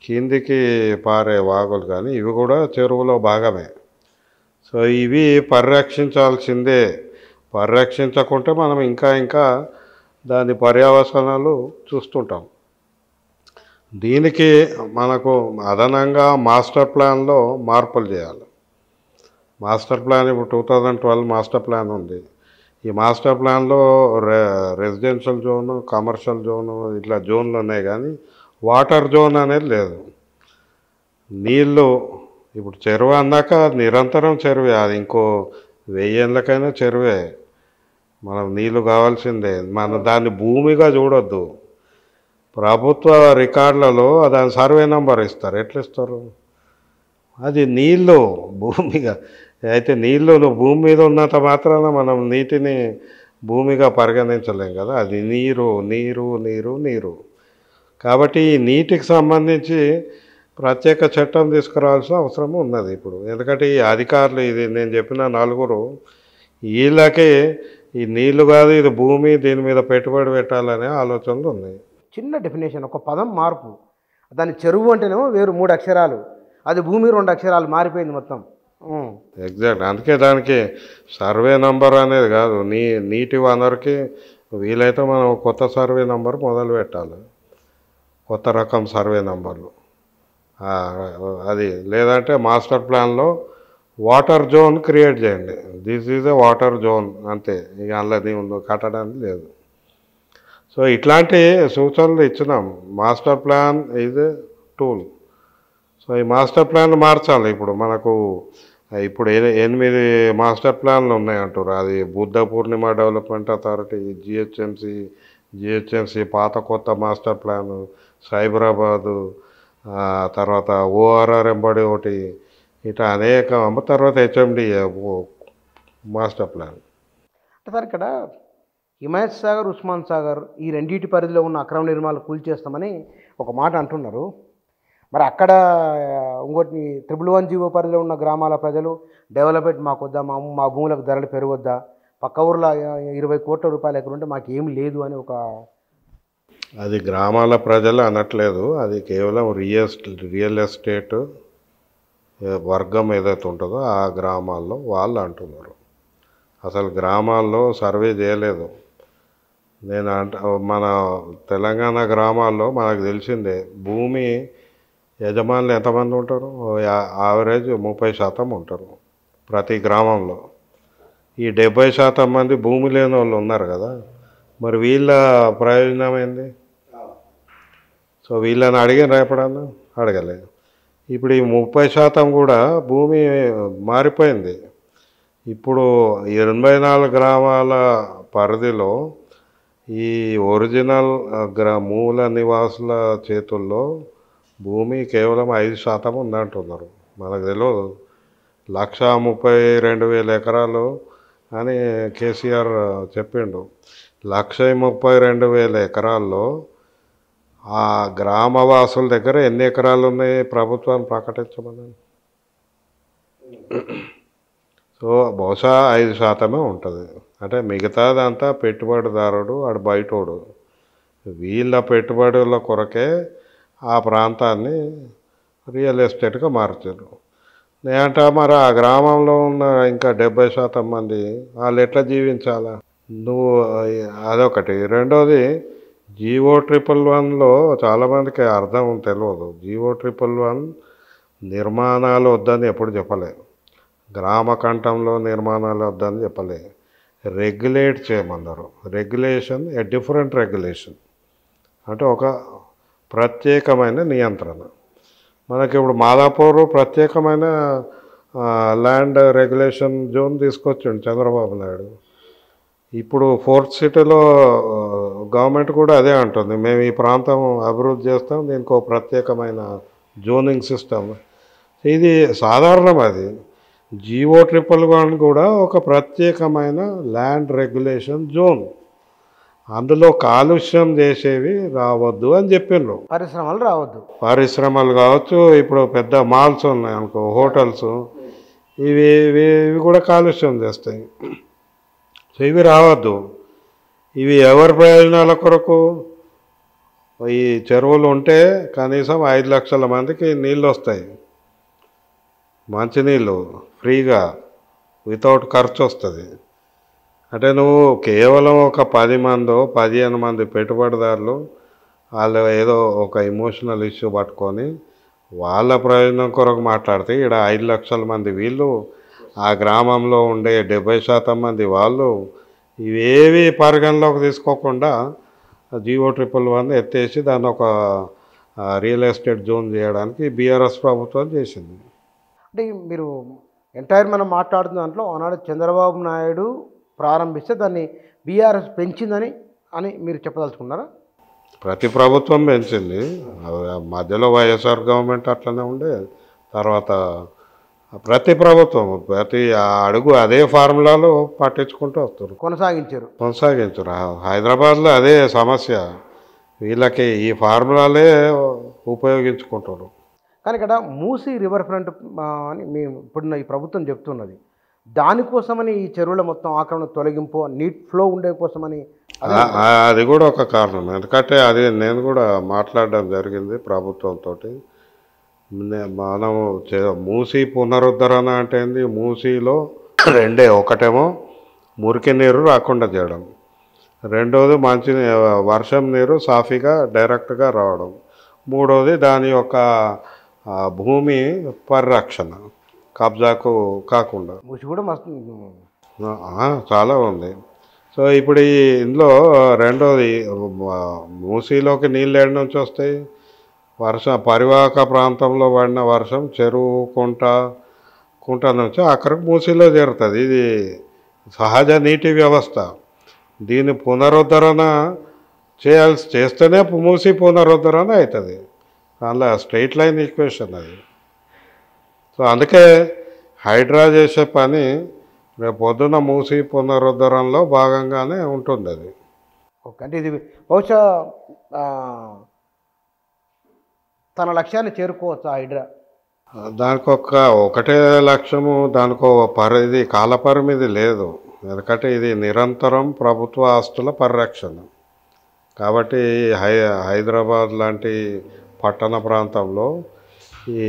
కిందికి పారే వాగులు కానీ, ఇవి కూడా చెరువులో భాగమే. సో ఇవి పరిరక్షించాల్సిందే. పరిరక్షించకుంటే మనం ఇంకా దాని పర్యవసానాలు చూస్తుంటాం. దీనికి మనకు అదనంగా మాస్టర్ ప్లాన్లో మార్పులు చేయాలి. మాస్టర్ ప్లాన్ ఇప్పుడు 2012 మాస్టర్ ప్లాన్ ఉంది. ఈ మాస్టర్ ప్లాన్లో రెసిడెన్షియల్ జోను, కమర్షియల్ జోను, ఇట్లా జోన్లు ఉన్నాయి, కానీ వాటర్ జోన్ అనేది లేదు. నీళ్ళు ఇప్పుడు చెరువు అన్నాక నిరంతరం చెరువే, అది ఇంకో 1000 ఏళ్ళకైనా చెరువే. మనం నీళ్ళు కావాల్సిందే. మనం దాన్ని భూమిగా చూడొద్దు. ప్రభుత్వ రికార్డులలో దాని సర్వే నెంబర్ ఇస్తారు. ఎట్లా ఇస్తారు? అది నీళ్ళు భూమిగా అయితే, నీళ్ళు నువ్వు భూమి మీద ఉన్నంత మాత్రాన మనం నీటిని భూమిగా పరిగణించలేం కదా. అది నీరు నీరు నీరు నీరు. కాబట్టి ఈ నీటికి సంబంధించి ప్రత్యేక చట్టం తీసుకురావాల్సిన అవసరం ఉన్నది ఇప్పుడు. ఎందుకంటే ఈ అధికారులు, ఇది నేను చెప్పిన 4 వీళ్ళకి ఈ నీళ్లు కాదు, ఇది భూమి, దీని మీద పెట్టుబడి పెట్టాలనే ఆలోచనలు ఉన్నాయి. చిన్న డెఫినేషన్, ఒక పదం మార్పు. దాని చెరువు అంటేనేమో వేరు 3 అక్షరాలు, అది భూమి 2 అక్షరాలు, మారిపోయింది మొత్తం. ఎగ్జాక్ట్. అందుకే దానికి సర్వే నంబర్ అనేది కాదు, నీటి వనరుకి వీలైతే మనం కొత్త సర్వే నంబర్ మొదలు పెట్టాలి, కొత్త రకం సర్వే నంబర్లు. అది లేదంటే మాస్టర్ ప్లాన్లో వాటర్ జోన్ క్రియేట్ చేయండి. This is a water zone అంతే, ఇక అందులో కట్టడానికి లేదు. సో ఇట్లాంటి సూచనలు ఇచ్చినాం. Master plan is a tool. So ఈ మాస్టర్ ప్లాన్ మార్చాలి. ఇప్పుడు మనకు ఇప్పుడు 8 మాస్టర్ ప్లాన్లు ఉన్నాయంటారు. అది బుద్ధ పూర్ణిమ డెవలప్మెంట్ అథారిటీ, జిహెచ్ఎంసి పాత కొత్త మాస్టర్ ప్లాను, సైబరాబాదు, తర్వాత ORR ఎంబడి ఒకటి, ఇట్లా అనేక. తర్వాత HMDA మాస్టర్ ప్లాన్. అంటే సార్ ఇక్కడ హిమాయత్ సాగర్, ఉస్మాన్ సాగర్ ఈ రెండింటి పరిధిలో ఉన్న అక్రమ నిర్మాణాలు కూల్చేస్తామని ఒక మాట అంటున్నారు. మరి అక్కడ ఇంకోటి 111 జీవో పరిధిలో ఉన్న గ్రామాల ప్రజలు డెవలప్మెంట్ మాకు వద్దా, మా భూములకు ధరలు పెరగొద్దా, పక్క ఊర్లో 20 కోట్ల రూపాయలు ఎక్కడ ఉంటే మాకు ఏమి లేదు అని ఒక. అది గ్రామాల ప్రజలు అనట్లేదు, అది కేవలం రియల్ ఎస్టేట్ వర్గం ఏదైతే ఉంటుందో ఆ గ్రామాల్లో వాళ్ళు అంటున్నారు. అసలు గ్రామాల్లో సర్వే చేయలేదు. నేను మన తెలంగాణ గ్రామాల్లో మనకు తెలిసిందే, భూమి యజమానులు ఎంతమంది ఉంటారు? యావరేజ్ 30% ఉంటారు ప్రతి గ్రామంలో. ఈ 70% మంది భూమి లేని వాళ్ళు ఉన్నారు కదా, మరి వీళ్ళ ప్రయోజనం ఏంది? సో వీళ్ళని అడిగిన ఎప్పుడన్నా? అడగలేదు. ఇప్పుడు ఈ 30% కూడా భూమి మారిపోయింది. ఇప్పుడు 84 గ్రామాల పరిధిలో ఈ ఒరిజినల్ మూల నివాసుల చేతుల్లో భూమి కేవలం 5% ఉందంటున్నారు. మనకు తెలియదు. 132,000 ఎకరాలు అని కేసీఆర్ చెప్పిండు. 132,000 ఎకరాల్లో ఆ గ్రామవాసుల దగ్గర ఎన్ని ఎకరాలు ఉన్నాయి ప్రభుత్వాన్ని ప్రకటించమని? సో బహుశా 5% ఉంటుంది. అంటే మిగతాదంతా పెట్టుబడిదారుడు, ఆడు బయటోడు. వీళ్ళ పెట్టుబడుల కొరకే ఆ ప్రాంతాన్ని రియల్ ఎస్టేట్గా మార్చారు. నేనంట మరి ఆ గ్రామంలో ఉన్న ఇంకా 70% మంది వాళ్ళు ఎట్లా జీవించాలా? నువ్వు అదొకటి. రెండోది, GO111లో చాలామందికి అర్థం తెలియదు. GO111 నిర్మాణాలు వద్దని ఎప్పుడు చెప్పలేదు. గ్రామ కంఠంలో నిర్మాణాలు వద్దని చెప్పలే. రెగ్యులేట్ చేయమన్నారు. రెగ్యులేషన్ ఏ డిఫరెంట్ రెగ్యులేషన్, అంటే ఒక ప్రత్యేకమైన నియంత్రణ. మనకి ఇప్పుడు మాదాపూర్ ప్రత్యేకమైన ల్యాండ్ రెగ్యులేషన్ జోన్ తీసుకొచ్చిండు చంద్రబాబు నాయుడు. ఇప్పుడు 4th సిటీలో గవర్నమెంట్ కూడా అదే అంటుంది, మేము ఈ ప్రాంతం అభివృద్ధి చేస్తాం, దీనికి ఒక ప్రత్యేకమైన జోనింగ్ సిస్టమ్. ఇది సాధారణం. అది GO111 కూడా ఒక ప్రత్యేకమైన ల్యాండ్ రెగ్యులేషన్ జోన్. అందులో కాలుష్యం చేసేవి రావద్దు అని చెప్పిండ్రు. పరిశ్రమలు రావద్దు. పరిశ్రమలు కావచ్చు, ఇప్పుడు పెద్ద మాల్స్ ఉన్నాయి అనుకో, హోటల్స్, ఇవి ఇవి కూడా కాలుష్యం చేస్తాయి. సో ఇవి రావద్దు. ఇవి ఎవరి ప్రయోజనాల కొరకు? ఈ చెరువులు ఉంటే కనీసం 5 లక్షల మందికి నీళ్ళు వస్తాయి, మంచినీళ్ళు ఫ్రీగా, వితౌట్ ఖర్చు వస్తుంది. అంటే నువ్వు కేవలం ఒక 10 మందో 15 మంది పెట్టుబడిదారులు వాళ్ళు ఏదో ఒక ఎమోషనల్ ఇష్యూ పట్టుకొని వాళ్ళ ప్రయోజనం కొరకు మాట్లాడితే, ఇక్కడ 5 లక్షల మంది వీళ్ళు, ఆ గ్రామంలో ఉండే 70% మంది వాళ్ళు ఇవేవి పరిగణలోకి తీసుకోకుండా GO111 ఎత్తేసి దాన్ని ఒక రియల్ ఎస్టేట్ జోన్ చేయడానికి బీఆర్ఎస్ ప్రభుత్వం చేసింది. అంటే మీరు ఎంటైర్ మనం మాట్లాడుతున్న దాంట్లో ఆనాడు చంద్రబాబు నాయుడు ప్రారంభిస్తే దాన్ని బీఆర్ఎస్ పెంచిందని మీరు చెప్పదలుచుకున్నారా? ప్రతి ప్రభుత్వం పెంచింది. మధ్యలో వైఎస్ఆర్ గవర్నమెంట్ అట్లనే ఉండే. తర్వాత ప్రతి ప్రభుత్వం ప్రతి అడుగు అదే ఫార్ములాలో పట్టించుకుంటూ వస్తారు, కొనసాగించారు. హైదరాబాద్లో అదే సమస్య. వీళ్ళకి ఈ ఫార్ములాలే ఉపయోగించుకుంటారు. కానీ ఇక్కడ మూసీ రివర్ ఫ్రంట్ అని మేము ఇప్పుడున్న ఈ ప్రభుత్వం చెప్తున్నది, దానికోసమని ఈ చెరువుల మొత్తం ఆక్రమణ తొలగింపు, నీట్ ఫ్లో ఉండే కోసమని. అది కూడా ఒక కారణం. ఎందుకంటే అది నేను కూడా మాట్లాడడం జరిగింది ప్రభుత్వంతో. మనం మూసీ పునరుద్ధరణ అంటే ఏంది? మూసీలో రెండే, ఒకటేమో మురికి నీరు రాకుండా చేయడం, రెండోది మంచి వర్షం నీరు సాఫీగా డైరెక్ట్గా రావడం, మూడోది దాని యొక్క భూమి పరిరక్షణ, కబ్జాకు కాకుండా. మూసి కూడా మస్తు చాలా ఉంది. సో ఇప్పుడు ఇందులో రెండోది, మూసీలోకి నీళ్ళు ఏడు నుంచి వస్తాయి? పరివాహక ప్రాంతంలో పడిన వర్షం చెరువు కుంట నుంచి అక్కడికి మూసీలో చేరుతుంది. ఇది సహజ నీటి వ్యవస్థ. దీన్ని పునరుద్ధరణ చేస్తేనే మూసీ పునరుద్ధరణ అవుతుంది. అందులో స్ట్రైట్ లైన్ ఈక్వేషన్ అది. సో అందుకే హైడ్రా చేసే పని రేపు పొద్దున్న మూసీ పునరుద్ధరణలో భాగంగానే ఉంటుంది అది. ఓకే. అంటే ఇది బహుశా తన లక్ష్యాన్ని చేరుకోవచ్చు హైడ్రా. దానికి ఒకటే లక్ష్యము, దానికి పరిధి, కాలపరిమితి లేదు. ఎందుకంటే ఇది నిరంతరం ప్రభుత్వ ఆస్తుల పరిరక్షణ. కాబట్టి హైదరాబాద్ లాంటి పట్టణ ప్రాంతంలో ఈ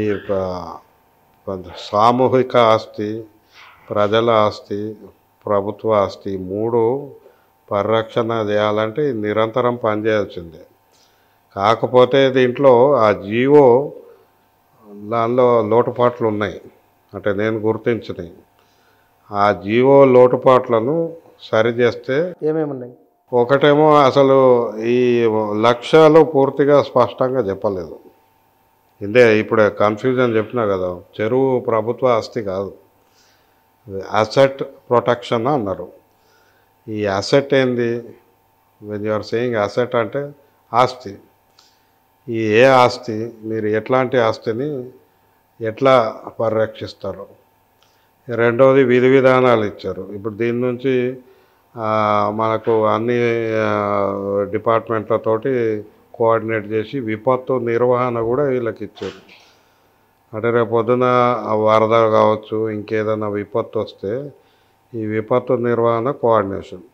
సామూహిక ఆస్తి, ప్రజల ఆస్తి, ప్రభుత్వ ఆస్తి మూడు పరిరక్షణ చేయాలంటే నిరంతరం పనిచేయాల్సిందే. కాకపోతే దీంట్లో ఆ జీవో దానిలో లోటుపాట్లు ఉన్నాయి, అంటే నేను గుర్తించినవి. ఆ జీవో లోటుపాట్లను సరిచేస్తే ఏమేమి ఉన్నాయి? ఒకటేమో అసలు ఈ లక్ష్యాలు పూర్తిగా స్పష్టంగా చెప్పలేదు. ఇదే ఇప్పుడే కన్ఫ్యూజన్ చెప్పినా కదా, చెరువు ప్రభుత్వ ఆస్తి కాదు, అసెట్ ప్రొటెక్షన్ అన్నారు. ఈ అసెట్ ఏంది? When you are saying asset అంటే ఆస్తి. ఈ ఏ ఆస్తి, మీరు ఎట్లాంటి ఆస్తిని ఎట్లా పరిరక్షిస్తారు? రెండవది విధి విధానాలు ఇచ్చారు. ఇప్పుడు దీని నుంచి మనకు అన్ని డిపార్ట్మెంట్లతోటి కోఆర్డినేట్ చేసి విపత్తు నిర్వహణ కూడా వీళ్ళకి ఇచ్చారు. అంటే రేపు పొద్దున వరద కావచ్చు, ఇంకేదైనా విపత్తు వస్తే ఈ విపత్తు నిర్వహణ కోఆర్డినేషన్.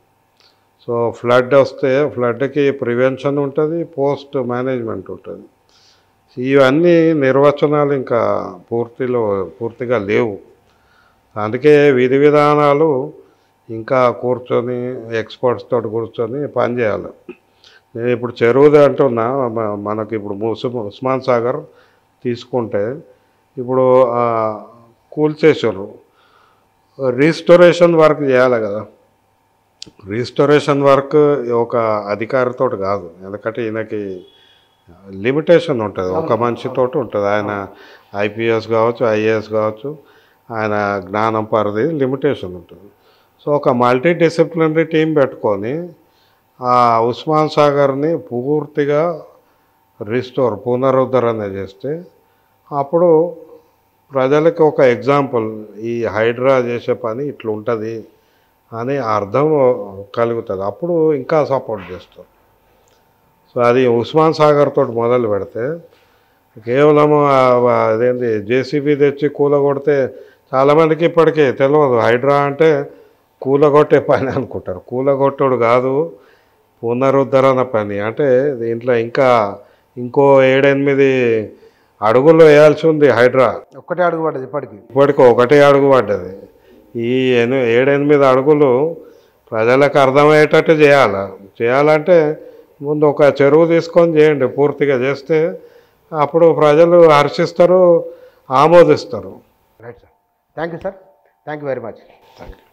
సో ఫ్లడ్ వస్తే ఫ్లడ్కి ప్రివెన్షన్ ఉంటుంది, పోస్ట్ మేనేజ్మెంట్ ఉంటుంది. ఇవన్నీ నిర్వచనాలు ఇంకా పూర్తిగా లేవు. అందుకే విధి విధానాలు ఇంకా కూర్చొని ఎక్స్పర్ట్స్ తోటి కూర్చొని పనిచేయాలి. నేను ఇప్పుడు చెరువుది అంటున్నా, మనకి ఇప్పుడు ఉస్మాన్ సాగర్ తీసుకుంటే ఇప్పుడు కూల్చేసారు, రీస్టోరేషన్ వర్క్ చేయాలి కదా. రీస్టోరేషన్ వర్క్ ఒక అధికారితో కాదు, ఎందుకంటే ఈయనకి లిమిటేషన్ ఉంటుంది, ఒక మనిషితోటి ఉంటుంది. ఆయన ఐపీఎస్ కావచ్చు, ఐఏఎస్ కావచ్చు, ఆయన జ్ఞానం పరిధి లిమిటేషన్ ఉంటుంది. సో ఒక మల్టీ డిసిప్లినరీ టీం పెట్టుకొని ఆ ఉస్మాన్ సాగర్ని పూర్తిగా పునరుద్ధరణ చేస్తే అప్పుడు ప్రజలకు ఒక ఎగ్జాంపుల్, ఈ హైడ్రా చేసే పని ఇట్లా ఉంటుంది అని అర్థం కలుగుతుంది. అప్పుడు ఇంకా సపోర్ట్ చేస్తారు. సో అది ఉస్మాన్ సాగర్ తోటి మొదలు పెడితే కేవలము అదేంటి జేసీబీ తెచ్చి కూలగొడితే చాలామందికి ఇప్పటికీ తెలియదు. హైడ్రా అంటే కూలగొట్టే పని అనుకుంటారు. కూలగొట్టుడు కాదు, పునరుద్ధరణ పని. అంటే దీంట్లో ఇంకో 7-8 అడుగులు వేయాల్సి ఉంది. హైడ్రా ఒక్కటే అడుగు పడ్డది, ఇప్పటికి ఒకటే అడుగు పడ్డది. ఈ 7-8 అడుగులు ప్రజలకు అర్థమయ్యేటట్టు చేయాలంటే ముందు ఒక చెరువు తీసుకొని చేయండి. పూర్తిగా చేస్తే అప్పుడు ప్రజలు హర్షిస్తారు, ఆమోదిస్తారు. Right sir, thank you sir, thank you very much. Thank you.